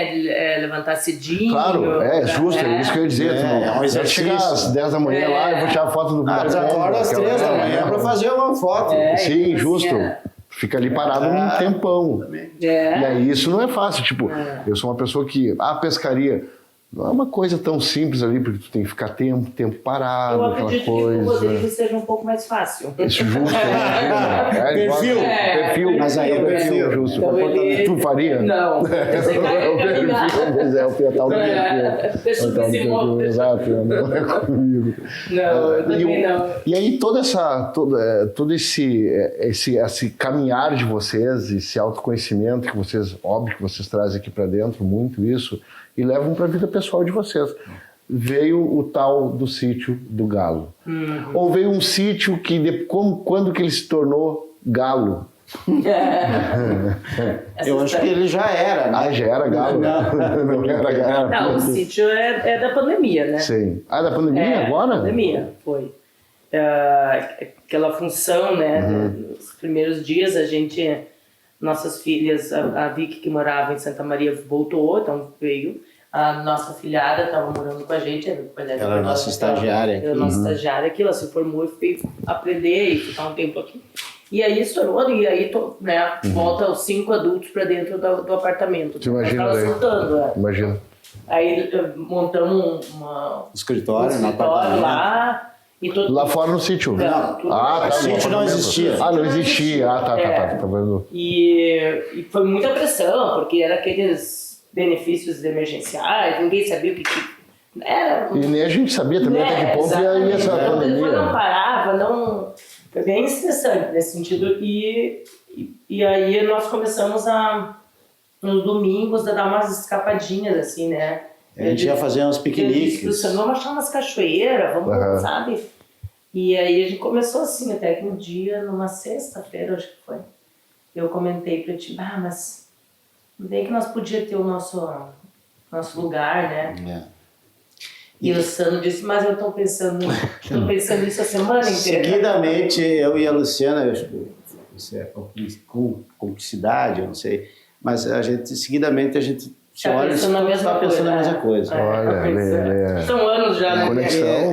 Speaker 2: levantar cedinho.
Speaker 1: Claro, é justo, é isso que eu ia dizer.
Speaker 3: Vai
Speaker 1: chegar às 10 da manhã lá e vou tirar a foto do
Speaker 3: mas acorda às 3 da manhã para fazer uma foto.
Speaker 1: Sim, justo. Fica ali parado um tempão. E aí isso não é fácil. Tipo, eu sou uma pessoa que... pescaria não é uma coisa tão simples ali, porque tu tem que ficar tempo parado,
Speaker 2: eu
Speaker 1: aquela
Speaker 2: acredito
Speaker 1: coisa.
Speaker 2: que o Rodrigo seja um pouco mais fácil.
Speaker 1: Isso, justo. Perfil.
Speaker 3: Mas aí o perfil,
Speaker 1: justo.
Speaker 2: Então
Speaker 1: Tu faria?
Speaker 2: Não.
Speaker 1: O tal do perfil.
Speaker 2: Deixa eu ver se morre.
Speaker 1: Exato, não é comigo.
Speaker 2: Não, eu também não.
Speaker 1: E aí todo esse caminhar de vocês, esse autoconhecimento que vocês, óbvio que vocês trazem aqui para dentro, muito isso, e levam para a vida pessoal de vocês. Veio o tal do sítio do Galo. Ou veio um sítio que, quando que ele se tornou Galo?
Speaker 3: Eu acho que ele já era, né?
Speaker 1: Já era Galo? Não era Galo.
Speaker 2: Não, o sítio é da pandemia, né?
Speaker 1: Sim. Da pandemia agora?
Speaker 2: Pandemia, foi. Aquela função, né? Nos primeiros dias, nossas filhas, a Vicky, que morava em Santa Maria, voltou, então veio. A nossa filhada estava morando com a gente.
Speaker 3: Ela é nossa estagiária.
Speaker 2: Ela é nossa estagiária aqui, ela se formou e veio aprender e ficar um tempo aqui. E aí estourou, e aí volta os 5 adultos para dentro do apartamento.
Speaker 1: Você imagina,
Speaker 2: ela soltando,
Speaker 1: Imagina.
Speaker 2: Aí montamos um
Speaker 3: escritório no apartamento.
Speaker 2: lá.
Speaker 1: Lá fora no sítio?
Speaker 2: Não,
Speaker 3: o sítio não existia.
Speaker 1: Não existia. Tá vendo?
Speaker 2: E foi muita pressão, porque era aqueles benefícios emergenciais, ninguém sabia o que era.
Speaker 1: E nem a gente sabia também até que ponto ia essa pandemia.
Speaker 2: Depois não parava, foi bem estressante nesse sentido. E aí nós começamos nos domingos, a dar umas escapadinhas, assim, né?
Speaker 3: A gente ia fazer uns piqueniques.
Speaker 2: Vamos achar umas cachoeiras, vamos, sabe? E aí a gente começou assim, até que um dia, numa sexta-feira, acho que foi, eu comentei pra ti, mas bem que nós podíamos ter o nosso lugar, né? E o Sano disse, mas eu estou pensando isso a semana inteira.
Speaker 3: Seguidamente, eu e a Luciana, isso é cumplicidade, eu não sei, mas seguidamente a gente
Speaker 2: está pensando na mesma coisa.
Speaker 1: Olha,
Speaker 2: são anos já, né?
Speaker 1: Conexão.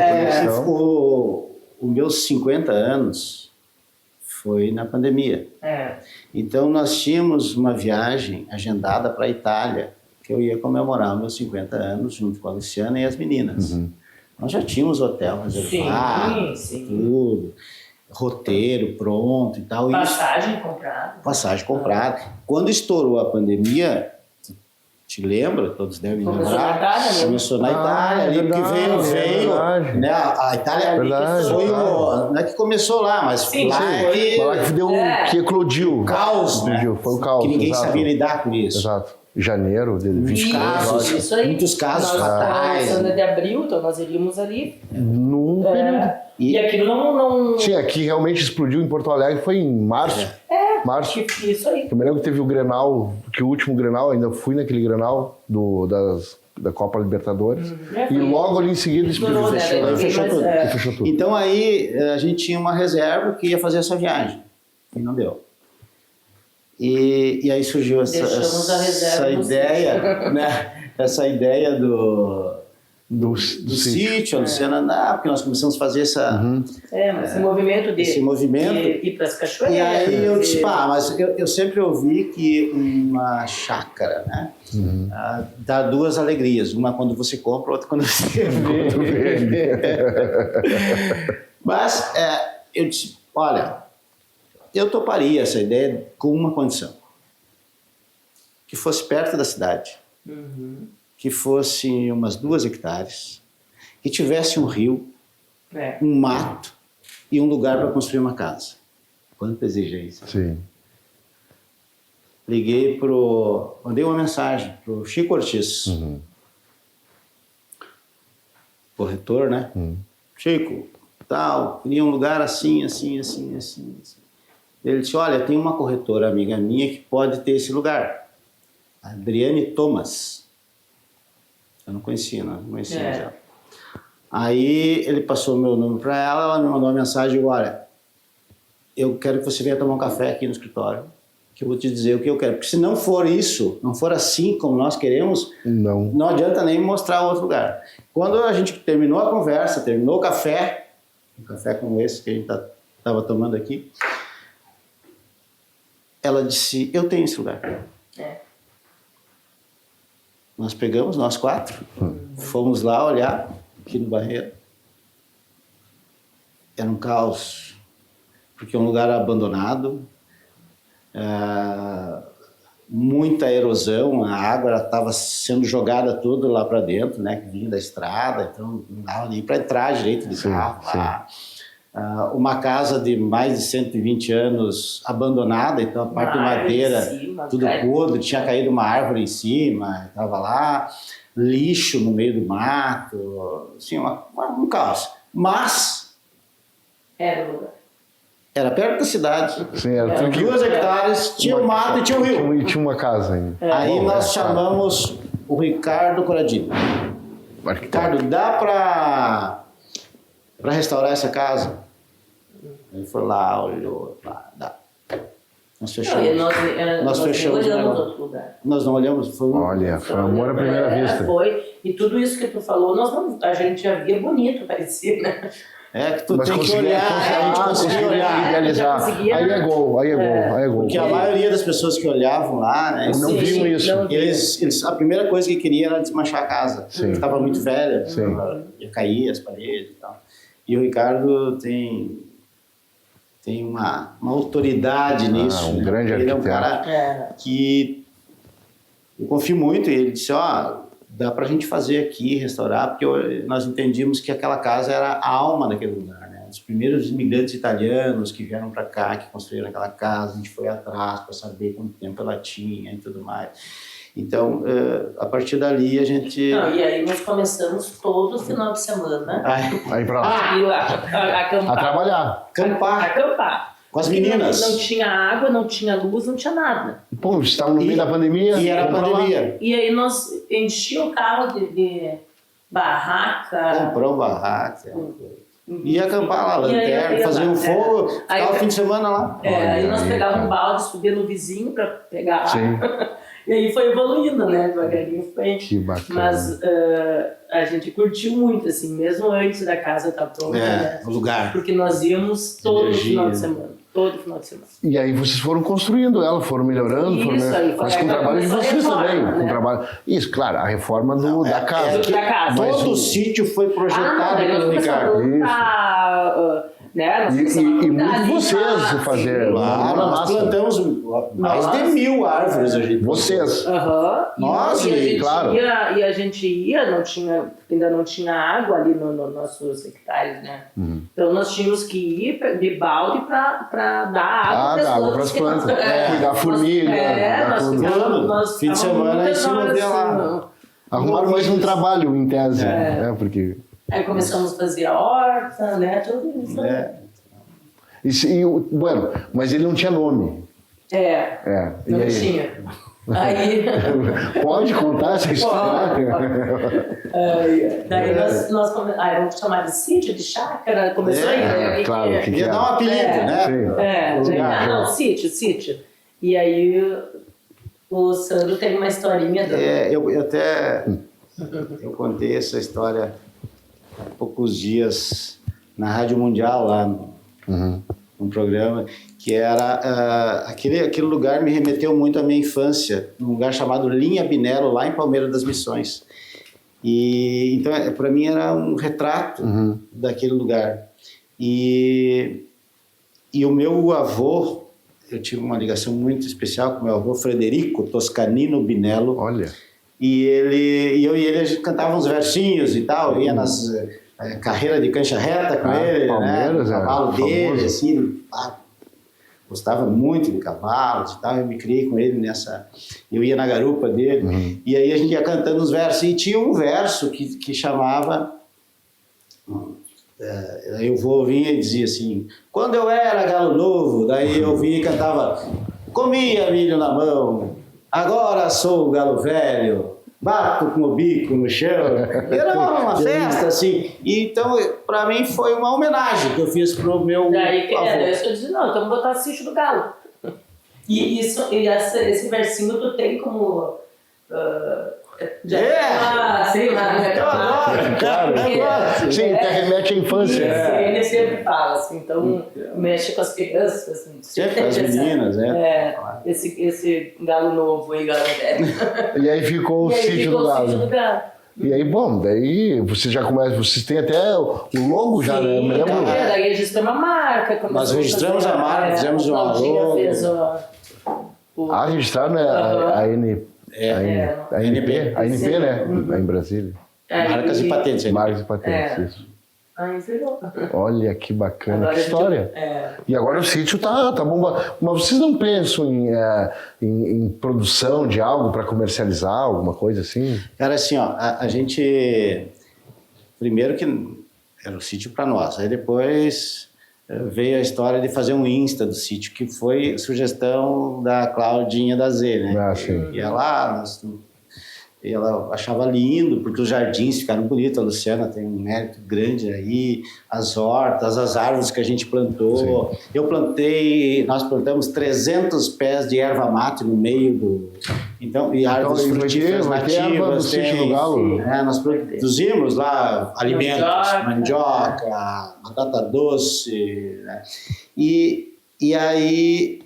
Speaker 3: Os meus 50 anos foi na pandemia. Então nós tínhamos uma viagem agendada para a Itália, que eu ia comemorar meus 50 anos junto com a Luciana e as meninas. Nós já tínhamos hotel reservado, tudo, roteiro pronto e tal. Passagem comprada. Quando estourou a pandemia, te lembra? Todos devem lembrar. Começou na Itália, ali que veio, né? A Itália foi não é que começou lá, mas
Speaker 1: que eclodiu.
Speaker 3: O caos, né?
Speaker 1: Foi o caos.
Speaker 3: Que ninguém sabia lidar com isso.
Speaker 1: Exato. Janeiro de 24.
Speaker 2: Isso aí.
Speaker 3: Muitos casos fatais.
Speaker 2: Começando de abril, então nós iríamos ali.
Speaker 1: Num período.
Speaker 2: E aquilo não...
Speaker 1: Sim, aqui realmente explodiu em Porto Alegre, foi em março. Março.
Speaker 2: Isso aí.
Speaker 1: Eu me lembro que teve o Grenal, que o último Grenal, ainda fui naquele Grenal da Copa Libertadores. E logo ali em seguida explodiu. Fechou tudo.
Speaker 3: Então aí a gente tinha uma reserva que ia fazer essa viagem. E não deu. E aí surgiu essa ideia, né? Essa ideia do sítio, a Luciana, porque nós começamos a fazer
Speaker 2: esse movimento de ir para as cachoeiras.
Speaker 3: E aí eu disse, mas eu sempre ouvi que uma chácara, né? Dá duas alegrias, uma quando você compra, outra quando você vende. Mas eu disse, olha, eu toparia essa ideia com uma condição, que fosse perto da cidade. Que fosse umas 2 hectares, que tivesse um rio, um mato e um lugar para construir uma casa. Quanta exigência.
Speaker 1: Sim.
Speaker 3: mandei uma mensagem pro Chico Ortiz, corretor, né? Chico, tal, queria um lugar assim. Ele disse, olha, tem uma corretora amiga minha que pode ter esse lugar. Adriane Thomas. Eu não conhecia já. Aí ele passou o meu número para ela me mandou uma mensagem, olha, eu quero que você venha tomar um café aqui no escritório, que eu vou te dizer o que eu quero. Porque se não for isso, não for assim como nós queremos, não adianta nem mostrar outro lugar. Quando a gente terminou a conversa, terminou o café, um café como esse que a gente estava tomando aqui, ela disse, eu tenho esse lugar. Nós pegamos, nós 4, fomos lá olhar aqui no Barreiro. Era um caos, porque é um lugar abandonado, muita erosão, a água estava sendo jogada toda lá para dentro, né, que vinha da estrada, então não dava nem para entrar direito de carro lá. Uma casa de mais de 120 anos abandonada, então a parte de madeira, tudo podre, tinha caído uma árvore em cima, estava lá, lixo no meio do mato, assim, um caos. Mas
Speaker 2: era o lugar.
Speaker 3: Era perto da cidade,
Speaker 1: Sim, era
Speaker 3: 2 hectares, tinha o mato e tinha o rio.
Speaker 1: E tinha uma casa ainda.
Speaker 3: Aí nós chamamos o Ricardo Coradini. Ricardo, dá para restaurar essa casa? Ele foi lá, olhou, dá. Nós fechamos. Nós fechamos.
Speaker 2: Olhamos outro lugar.
Speaker 3: Nós não olhamos.
Speaker 1: Olha, foi amor à primeira vista.
Speaker 2: Foi. E tudo isso que tu falou, a gente já via bonito, parecia, né?
Speaker 3: É que tu tem que olhar, a gente conseguia olhar.
Speaker 1: Idealizar. Aí é gol.
Speaker 3: Porque a maioria das pessoas que olhavam lá, né,
Speaker 1: não viam isso.
Speaker 3: Eles, a primeira coisa que queriam era desmanchar a casa. Estava muito velha, ia cair as paredes e tal. E o Ricardo tem uma autoridade nisso.
Speaker 1: Um grande arquiteto.
Speaker 3: Ele é um cara que eu confio muito. E ele disse, dá pra gente fazer aqui, restaurar, porque nós entendíamos que aquela casa era a alma daquele lugar, né? Os primeiros imigrantes italianos que vieram para cá, que construíram aquela casa, a gente foi atrás para saber quanto tempo ela tinha e tudo mais. Então, a partir dali a gente...
Speaker 2: E aí nós começamos todo final de semana
Speaker 1: aí pra lá.
Speaker 2: Acampar.
Speaker 1: A trabalhar.
Speaker 2: Acampar.
Speaker 3: Com as meninas.
Speaker 2: Não tinha água, não tinha luz, não tinha nada.
Speaker 1: Pô, estava no meio da pandemia.
Speaker 3: E era pandemia.
Speaker 2: E aí nós enchíamos o carro de barraca.
Speaker 3: Comprou barraca. Ia acampar lá, lanterna, fazer um fogo, ficava o fim de semana lá.
Speaker 2: Aí nós pegávamos um balde, subia no vizinho para pegar água. E aí foi evoluindo, né? Devagarinho foi.
Speaker 1: Que bacana.
Speaker 2: Mas a gente curtiu muito, assim, mesmo antes da casa estar pronta, né?
Speaker 3: O lugar.
Speaker 2: Porque nós íamos todo final de semana. Todo final de semana.
Speaker 1: E aí vocês foram construindo ela, foram melhorando, mas com o trabalho de vocês também.
Speaker 2: Né?
Speaker 1: Com trabalho... Isso, claro, a reforma da casa.
Speaker 3: Todo o sítio foi projetado pelo Ricardo.
Speaker 2: Né?
Speaker 1: E muito vocês fazer.
Speaker 3: Claro, nós plantamos mais de 1000 árvores hoje.
Speaker 1: Vocês.
Speaker 3: Nós,
Speaker 1: claro.
Speaker 2: E a gente ia, ainda não tinha água ali nos nossos hectares, né? Então nós tínhamos que ir de balde para dar água
Speaker 1: para as plantas. Cuidar formiga.
Speaker 3: Fim de semana a gente se movia lá.
Speaker 1: Arrumaram mais um trabalho, em tese. Porque...
Speaker 2: Aí começamos a fazer a horta, né? Tudo isso.
Speaker 1: Bueno, mas ele não tinha nome.
Speaker 2: Não tinha. Aí...
Speaker 1: Pode contar essa história?
Speaker 2: Daí nós vamos chamar de sítio, de chácara, começou aí, né?
Speaker 1: Claro,
Speaker 3: ia dar um apelido, né?
Speaker 2: Não, sítio. E aí o Sandro tem uma historinha.
Speaker 3: Eu contei essa história há poucos dias na Rádio Mundial, lá num programa, que era... aquele lugar me remeteu muito à minha infância, num lugar chamado Linha Binello, lá em Palmeira das Missões. E então, para mim, era um retrato daquele lugar. E o meu avô, eu tive uma ligação muito especial com o meu avô, Frederico Toscanino Binello.
Speaker 1: Olha...
Speaker 3: E eu e ele, a gente cantava uns versinhos e tal, ia nas carreiras de cancha reta com ele,
Speaker 1: Palmeiras,
Speaker 3: né? O cavalo dele, assim, gostava muito de cavalos e tal, eu me criei com ele nessa... Eu ia na garupa dele, e aí a gente ia cantando os versos, e tinha um verso que chamava... eu vinha e dizia assim, quando eu era galo novo, daí eu vinha e cantava, comia milho na mão, agora sou galo velho, bato com o bico no chão. Era uma festa, assim. E, então, para mim, foi uma homenagem que eu fiz pro meu
Speaker 2: Daí,
Speaker 3: avô.
Speaker 2: eu disse, não, então vou botar Sítio do Galo. E esse versinho tu tem como...
Speaker 3: Sim, eu adoro.
Speaker 1: Claro. Sim, até remete à infância.
Speaker 2: Ele sempre fala, assim, então mexe com as crianças. Assim,
Speaker 3: sempre com as meninas,
Speaker 2: esse galo novo aí, galo velho.
Speaker 1: E aí ficou o Sítio do Galo. E aí, bom, daí você já começa, vocês têm até o logo já, né? Eu me lembro.
Speaker 2: Daí registramos a marca.
Speaker 3: Nós registramos a marca, fizemos um logo.
Speaker 1: Registraram, né? A ANP, né? Em Brasília.
Speaker 3: Marcas e patentes.
Speaker 1: Marcas e patentes, isso.
Speaker 2: Zerou.
Speaker 1: Olha que bacana,
Speaker 2: agora
Speaker 1: que história. E agora o sítio tá bombando. Mas vocês não pensam em produção de algo para comercializar, alguma coisa assim?
Speaker 3: Cara, assim, ó, a gente... Primeiro que era o sítio para nós, aí depois veio a história de fazer um Insta do sítio, que foi sugestão da Claudinha da Z, né?
Speaker 1: Sim.
Speaker 3: Ia lá, e ela achava lindo, porque os jardins ficaram bonitos, a Luciana tem um mérito grande aí, as hortas, as árvores que a gente plantou. Sim. Nós plantamos 300 pés de erva mate no meio do... Então, e árvores frutíferas nativas.
Speaker 1: Sítio do Galo.
Speaker 3: Nós produzimos lá alimentos, mandioca, batata doce, né? E aí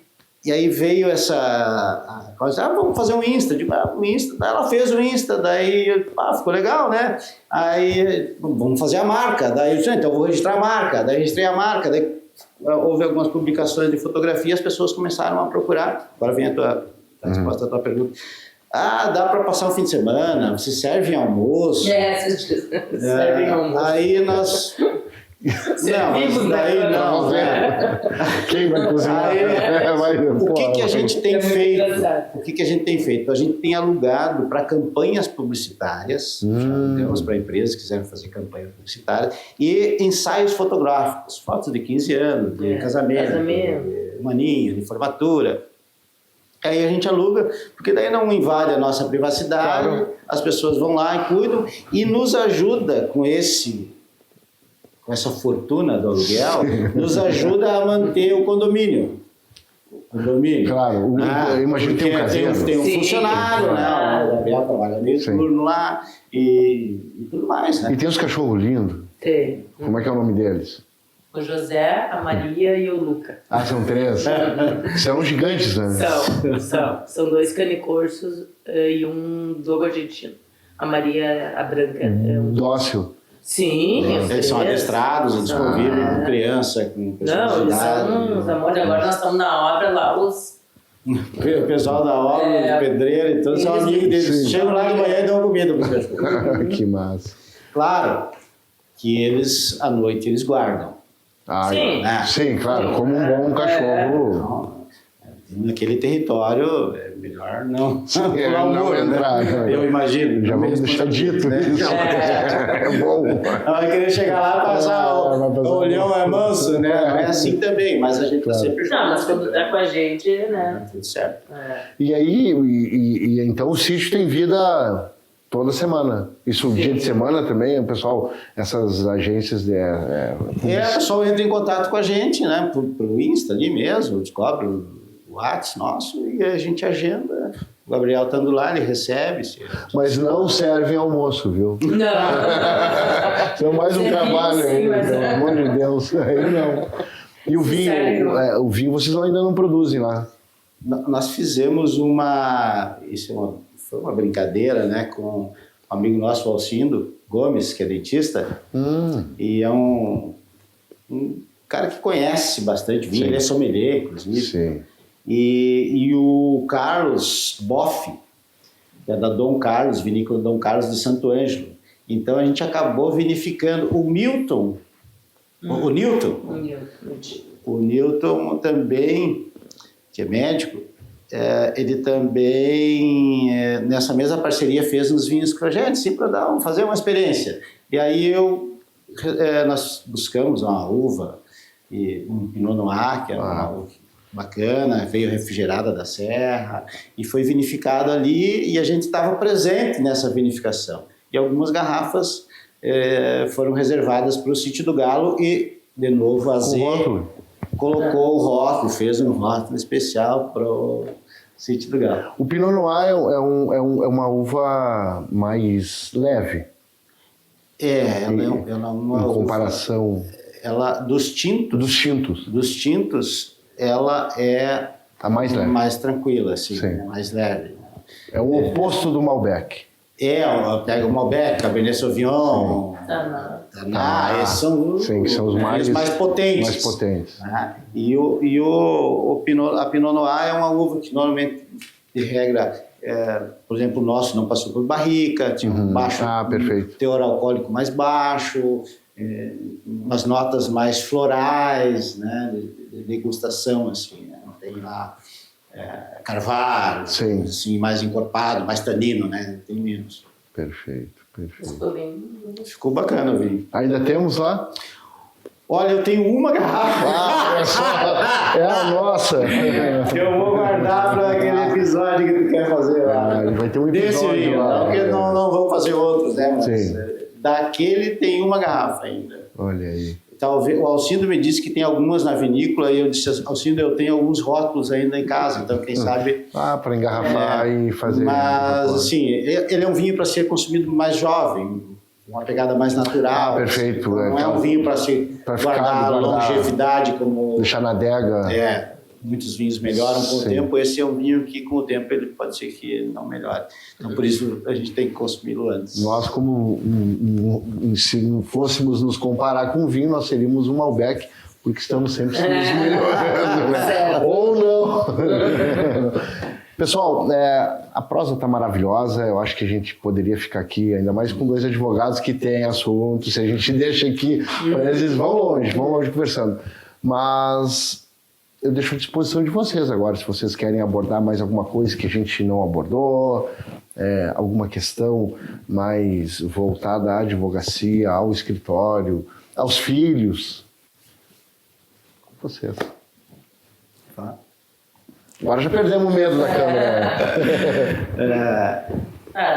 Speaker 3: veio essa coisa, vamos fazer um Insta. Digo, um Insta. Daí ela fez o Insta, daí ficou legal, né? Aí vamos fazer a marca. Daí eu disse, então eu vou registrar a marca. Daí registrei a marca. Daí houve algumas publicações de fotografia, as pessoas começaram a procurar. Agora vem a resposta à tua pergunta. Dá para passar um fim de semana, você serve em almoço.
Speaker 2: Serve em almoço.
Speaker 3: Aí nós... Não, daí não, né?
Speaker 1: Quem vai cozinhar?
Speaker 3: O que a gente tem feito? O que a gente tem feito? A gente tem alugado para campanhas publicitárias, temos para empresas que quiserem fazer campanhas publicitárias, e ensaios fotográficos, fotos de 15 anos, de casamento, de maninho, de formatura. Aí a gente aluga, porque daí não invade a nossa privacidade, claro. As pessoas vão lá e cuidam, e nos ajuda com essa fortuna do aluguel, nos ajuda a manter o condomínio.
Speaker 1: Claro, eu imagino que tem um caseiro.
Speaker 3: Tem um funcionário, né? O Gabriel trabalha meio turno lá e tudo mais, né?
Speaker 1: E tem uns cachorros lindos.
Speaker 2: Tem.
Speaker 1: Como é que é o nome deles?
Speaker 2: O José, a Maria e o Luca.
Speaker 1: São 3? São gigantes, né?
Speaker 2: São 2 canicorsos e um dogo argentino. A Maria, a branca.
Speaker 1: Dócil.
Speaker 2: Sim.
Speaker 3: Eles são adestrados, eles convivem com criança, com personalidade.
Speaker 2: Não, eles são os amores. Agora nós estamos na obra lá,
Speaker 3: o pessoal da obra, os pedreiros, então são amigos deles. Chegam lá de manhã e dão comida para os cachorros.
Speaker 1: Que massa.
Speaker 3: Claro que eles, à noite, eles guardam.
Speaker 1: Sim, claro, como um bom cachorro.
Speaker 3: Naquele território é melhor não
Speaker 1: entrar.
Speaker 3: Né? Eu imagino.
Speaker 1: Já vamos deixar dito isso. É bom.
Speaker 3: Vai querer chegar lá e passar o olhão é manso, né? Não é assim também, mas a gente tá sempre junto.
Speaker 2: Não, mas quando tá com a gente, né?
Speaker 3: Tudo certo.
Speaker 1: E aí, então o sítio tem vida toda semana. Isso dia de semana também, o pessoal, essas agências de...
Speaker 3: o pessoal entra em contato com a gente, né? Pro Insta ali mesmo, descobre o WhatsApp nosso e a gente agenda. O Gabriel estando lá, ele recebe.
Speaker 1: Mas não servem almoço, viu?
Speaker 2: Não.
Speaker 1: Isso é mais um trabalho aí, pelo amor de Deus. Aí não. E o vinho, o vinho vocês ainda não produzem lá?
Speaker 3: Nós fizemos foi uma brincadeira, né, com um amigo nosso, Alcindo Gomes, que é dentista, e é um cara que conhece bastante vinho, ele é sommelier, inclusive.
Speaker 1: Sim.
Speaker 3: E o Carlos Boff, que é da Dom Carlos, vinícola Dom Carlos de Santo Ângelo. Então a gente acabou vinificando o Milton. O Newton também que é médico, ele também, nessa mesma parceria, fez uns vinhos com a gente, sim, para fazer uma experiência. E aí nós buscamos uma uva, um Pinot Noir, que é uma uva bacana, veio refrigerada da serra, e foi vinificado ali, e a gente estava presente nessa vinificação. E algumas garrafas foram reservadas para o Sítio do Galo, e, de novo, a Zé colocou o rótulo, fez um rótulo especial para o Sítio do Galo.
Speaker 1: O Pinot Noir é uma uva mais leve.
Speaker 3: Ela é uma
Speaker 1: em comparação...
Speaker 3: Dos tintos, ela é
Speaker 1: a mais leve.
Speaker 3: Mais tranquila, assim, mais leve.
Speaker 1: É o oposto do Malbec.
Speaker 3: Pega o Malbec, Cabernet Sauvignon, Taná, esses são os mais potentes.
Speaker 1: Mais potentes.
Speaker 3: E a Pinot Noir é uma uva que normalmente, de regra, por exemplo, o nosso não passou por barrica, tinha um baixo teor alcoólico mais baixo, umas notas mais florais, né, de degustação, assim, né? Não tem lá carvalho, assim, mais encorpado, mais tanino, né? Tem menos.
Speaker 1: Perfeito.
Speaker 3: Ficou bacana o vinho.
Speaker 1: Ainda temos lá?
Speaker 3: Olha, eu tenho uma garrafa.
Speaker 1: É a nossa.
Speaker 3: Que eu vou guardar para aquele episódio que tu quer fazer lá.
Speaker 1: Vai ter um episódio
Speaker 3: desse vinho,
Speaker 1: lá.
Speaker 3: Porque não vamos fazer outros, né? Mas daquele tem uma garrafa ainda.
Speaker 1: Olha aí.
Speaker 3: Talvez, o Alcindo me disse que tem algumas na vinícola e eu disse, Alcindo, eu tenho alguns rótulos ainda em casa, então quem sabe...
Speaker 1: para engarrafar e fazer...
Speaker 3: Mas, assim, ele é um vinho para ser consumido mais jovem, uma pegada mais natural.
Speaker 1: Perfeito.
Speaker 3: Não é um vinho para guardar longevidade como...
Speaker 1: Deixar na adega.
Speaker 3: Muitos vinhos melhoram com o tempo. Esse é um vinho que, com o tempo, ele pode ser que não melhore. Então, por isso, a gente tem que consumi-lo antes.
Speaker 1: Nós, como se não fôssemos nos comparar com vinho, nós seríamos um Malbec, porque estamos sempre nos melhorando, né? Ou não. Pessoal, a prosa está maravilhosa. Eu acho que a gente poderia ficar aqui, ainda mais com dois advogados que têm assunto. Se a gente deixa aqui, eles vão longe conversando. Mas... eu deixo à disposição de vocês agora, se vocês querem abordar mais alguma coisa que a gente não abordou, alguma questão mais voltada à advocacia, ao escritório, aos filhos. Com vocês. Agora já perdemos o medo da câmera.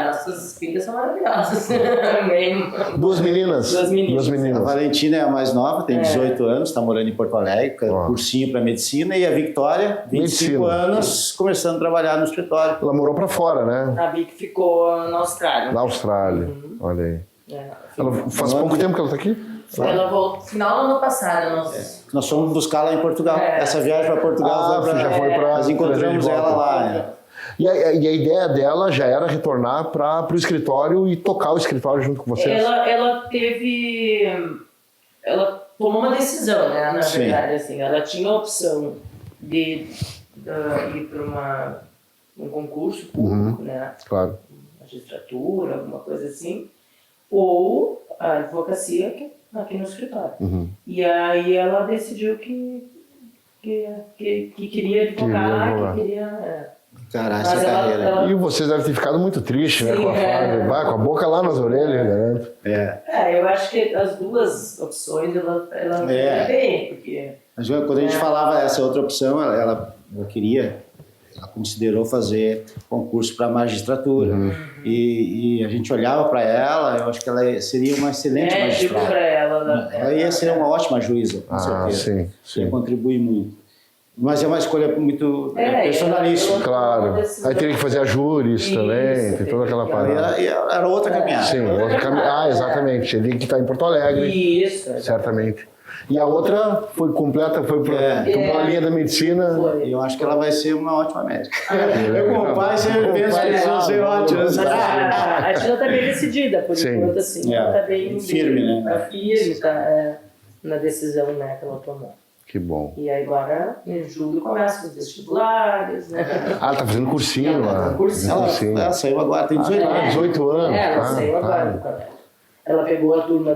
Speaker 2: Nossas filhas são maravilhosas.
Speaker 1: Duas meninas.
Speaker 3: A Valentina é a mais nova, tem 18 anos, está morando em Porto Alegre, cursinho para medicina. E a Victoria, 25 anos, começando a trabalhar no escritório.
Speaker 1: Ela morou para fora, né?
Speaker 2: A Vic ficou na Austrália.
Speaker 1: Na Austrália, olha aí. Ela faz pouco tempo que ela está aqui?
Speaker 2: Ela voltou no final do ano passado.
Speaker 3: Nós fomos buscar lá em Portugal. Essa viagem para Portugal
Speaker 1: já foi para...
Speaker 3: Nós encontramos ela lá,
Speaker 1: E a ideia dela já era retornar para o escritório e tocar o escritório junto com vocês?
Speaker 2: Ela tomou uma decisão, né? Na verdade, assim, ela tinha a opção de ir para um concurso público, né?
Speaker 1: Claro.
Speaker 2: Magistratura, alguma coisa assim, ou a advocacia aqui no escritório. E aí ela decidiu que queria advogar, que queria...
Speaker 3: essa carreira.
Speaker 1: E vocês devem ter ficado muito tristes, né? Com a Flávia. Com a boca lá nas orelhas, garanto.
Speaker 2: Eu acho que as duas opções ela bem, porque...
Speaker 3: Mas quando a gente falava essa outra opção, ela considerou fazer concurso para magistratura. E a gente olhava para ela, eu acho que ela seria uma excelente magistrada.
Speaker 2: Para ela.
Speaker 3: Ela ia ser uma ótima juíza, com certeza.
Speaker 1: Sim.
Speaker 3: Ia contribuir muito. Mas é uma escolha muito personalíssima.
Speaker 1: Claro. Aí teria que fazer a júris também, tem toda aquela parada.
Speaker 3: Era outra caminhada.
Speaker 1: Sim, outra caminhada. Exatamente. Ele que está em Porto Alegre.
Speaker 2: Isso.
Speaker 1: Certamente. E a outra foi completa, foi para uma linha da medicina.
Speaker 3: E eu acho que ela vai ser uma ótima médica. Eu, como pai, sempre penso que eles vão ser ótimos.
Speaker 2: A Tina está bem decidida, por enquanto, assim. Ela está bem
Speaker 3: firme, né?
Speaker 2: Está firme, está na decisão, né, que ela tomou.
Speaker 1: Que bom.
Speaker 2: E aí agora, em julho, começam os vestibulares, né?
Speaker 1: Ela tá fazendo cursinho lá.
Speaker 3: Ela saiu agora, tem 18 anos.
Speaker 1: 18 anos.
Speaker 2: Ela saiu agora. Ela pegou a turma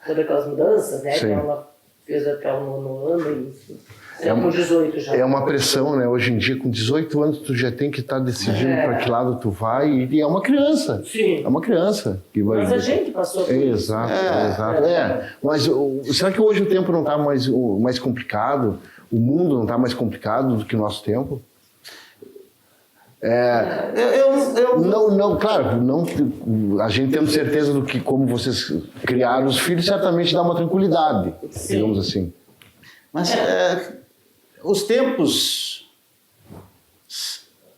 Speaker 2: todas aquelas mudanças, né? Então ela fez até o 9º ano, enfim. Com 18 já.
Speaker 1: É uma pressão, né? Hoje em dia, com 18 anos, tu já tem que estar decidindo para que lado tu vai. E é uma criança.
Speaker 2: Sim.
Speaker 1: É uma criança. Que vai...
Speaker 2: Mas a gente passou por isso.
Speaker 1: Exato, exato. Mas será que hoje o tempo não está mais complicado? O mundo não está mais complicado do que o nosso tempo? Não, claro, não, a gente tendo certeza do que como vocês criaram os filhos, certamente dá uma tranquilidade, digamos assim.
Speaker 3: Mas os tempos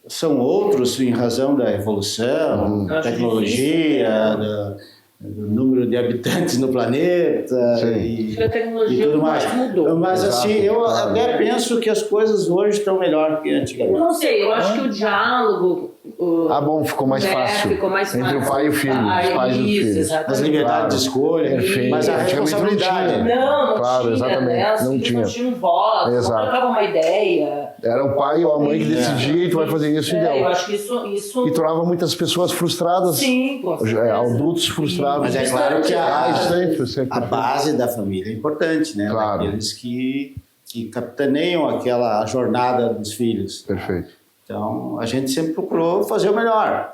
Speaker 3: são outros em razão da evolução, da tecnologia, do número de habitantes no planeta e tudo mais.
Speaker 2: Mudou.
Speaker 3: Mas assim, eu até penso que as coisas hoje estão melhor que antigamente.
Speaker 2: Eu não sei, eu acho que o diálogo...
Speaker 1: bom, ficou mais fácil.
Speaker 2: Ficou mais fácil.
Speaker 1: Entre o pai e o filho, os pais e os filhos.
Speaker 3: As liberdades de escolha,
Speaker 1: perfeito.
Speaker 3: mas a responsabilidade.
Speaker 2: Não
Speaker 1: claro,
Speaker 2: tinha,
Speaker 1: exatamente.
Speaker 2: né? Os
Speaker 1: não
Speaker 2: filhos
Speaker 1: tinha.
Speaker 2: não tinham voz, não trocavam uma ideia.
Speaker 1: Era o pai ou a mãe que decidia e tu vai fazer isso e deu.
Speaker 2: Eu acho que isso...
Speaker 1: E tornava muitas pessoas frustradas.
Speaker 2: Sim, com certeza.
Speaker 1: Adultos frustrados.
Speaker 3: Mas é claro que a
Speaker 1: a
Speaker 3: base da família é importante, né?
Speaker 1: Claro.
Speaker 3: Daqueles que capitaneiam aquela jornada dos filhos.
Speaker 1: Perfeito.
Speaker 3: Então, a gente sempre procurou fazer o melhor.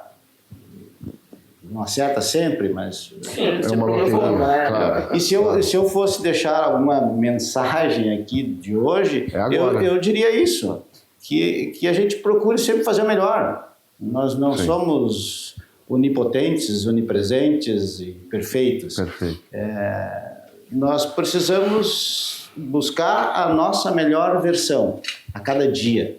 Speaker 3: Não acerta sempre, mas...
Speaker 2: Sim,
Speaker 1: uma loucura, claro.
Speaker 3: E se eu fosse deixar alguma mensagem aqui de hoje, eu diria isso, que a gente procure sempre fazer o melhor. Nós não somos onipotentes, onipresentes e perfeitos.
Speaker 1: Perfeito.
Speaker 3: Nós precisamos buscar a nossa melhor versão a cada dia.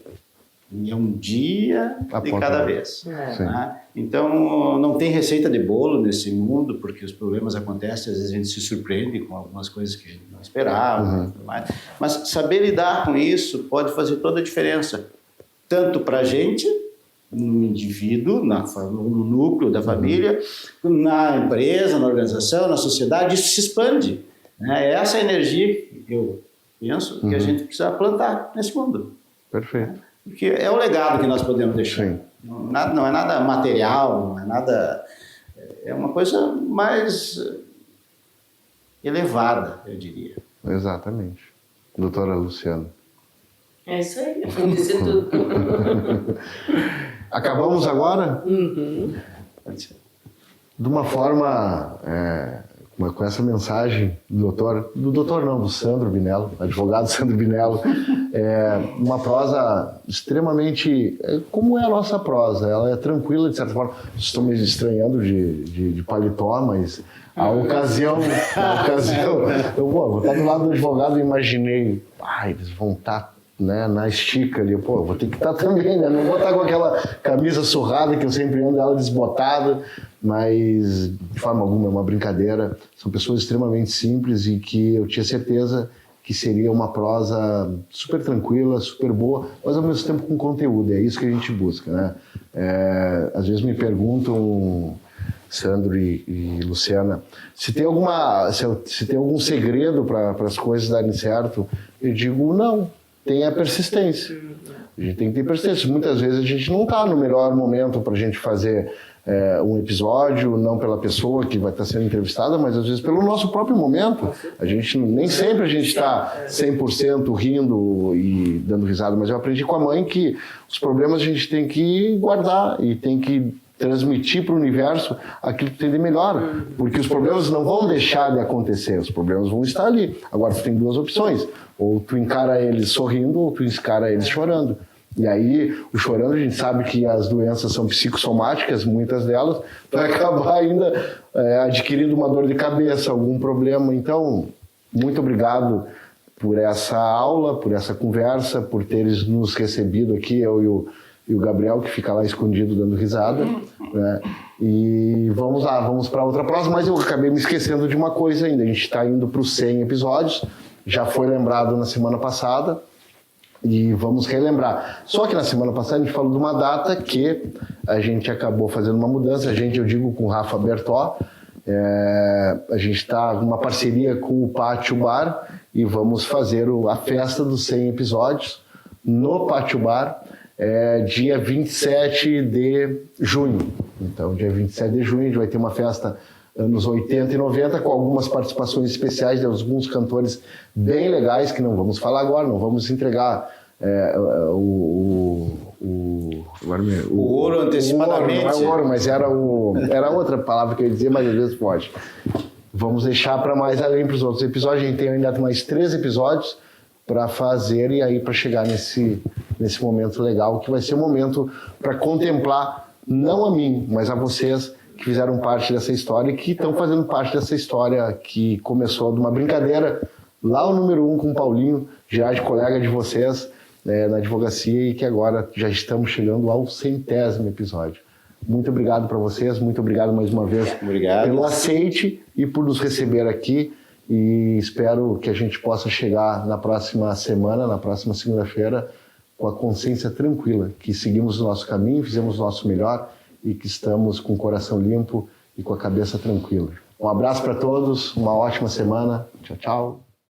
Speaker 3: E é um dia de cada vez. Né? Então, não tem receita de bolo nesse mundo, porque os problemas acontecem, às vezes a gente se surpreende com algumas coisas que a gente não esperava. Mas saber lidar com isso pode fazer toda a diferença. Tanto para a gente, no indivíduo, no núcleo da família, na empresa, na organização, na sociedade, isso se expande. Né? É essa energia que eu penso que a gente precisa plantar nesse mundo.
Speaker 1: Perfeito.
Speaker 3: Porque é o legado que nós podemos deixar.
Speaker 1: Sim.
Speaker 3: Não é nada material, não é nada... É uma coisa mais elevada, eu diria.
Speaker 1: Exatamente. Doutora Luciana.
Speaker 2: É isso aí, eu disse tudo.
Speaker 1: Acabamos agora? De uma forma... com essa mensagem do Sandro Binello, advogado Sandro Binello, uma prosa extremamente... Como é a nossa prosa? Ela é tranquila, de certa forma. Estou me estranhando de paletó, mas a ocasião... eu vou estar do lado do advogado e imaginei, eles vão estar na estica ali, eu vou ter que estar também, né? Não vou estar com aquela camisa surrada que eu sempre ando, ela desbotada, mas de forma alguma é uma brincadeira. São pessoas extremamente simples e que eu tinha certeza que seria uma prosa super tranquila, super boa, mas ao mesmo tempo com conteúdo. É isso que a gente busca, né? Às vezes me perguntam, Sandro e Luciana, se tem algum segredo para as coisas darem certo. Eu digo não. Tem a persistência. A gente tem que ter persistência. Muitas vezes a gente não está no melhor momento para a gente fazer um episódio, não pela pessoa que vai estar sendo entrevistada, mas às vezes pelo nosso próprio momento. Nem sempre a gente está 100% rindo e dando risada, mas eu aprendi com a mãe que os problemas a gente tem que guardar e tem que transmitir para o universo aquilo que tem de melhor, porque os problemas não vão deixar de acontecer, os problemas vão estar ali. Agora tu tem duas opções, ou tu encara eles sorrindo ou tu encara eles chorando. E aí, o chorando, a gente sabe que as doenças são psicossomáticas, muitas delas, vai acabar ainda adquirindo uma dor de cabeça, algum problema. Então, muito obrigado por essa aula, por essa conversa, por teres nos recebido aqui, eu e o Gabriel, que fica lá escondido dando risada, né? E vamos lá, vamos para outra próxima, mas eu acabei me esquecendo de uma coisa ainda. A gente está indo para os 100 episódios, já foi lembrado na semana passada, e vamos relembrar. Só que na semana passada a gente falou de uma data que a gente acabou fazendo uma mudança, eu digo com o Rafa Bertó, a gente está com uma parceria com o Pátio Bar e vamos fazer a festa dos 100 episódios no Pátio Bar, dia 27 de junho. Então, dia 27 de junho, a gente vai ter uma festa anos 80 e 90, com algumas participações especiais de alguns cantores bem legais, que não vamos falar agora, não vamos entregar o
Speaker 3: ouro antecipadamente.
Speaker 1: Não é ouro, mas era outra palavra que eu ia dizer, mas às vezes pode. Vamos deixar para mais além para os outros episódios. A gente tem ainda mais 3 episódios para fazer e aí para chegar nesse momento legal, que vai ser um momento para contemplar, não a mim, mas a vocês que fizeram parte dessa história e que estão fazendo parte dessa história que começou de uma brincadeira lá o número 1 com o Paulinho, já de colega de vocês na advocacia, e que agora já estamos chegando ao 100º episódio. Muito obrigado para vocês, muito obrigado mais uma vez pelo aceite e por nos receber aqui, e espero que a gente possa chegar na próxima semana, na próxima segunda-feira, com a consciência tranquila, que seguimos o nosso caminho, fizemos o nosso melhor e que estamos com o coração limpo e com a cabeça tranquila. Um abraço para todos, uma ótima semana. Tchau, tchau.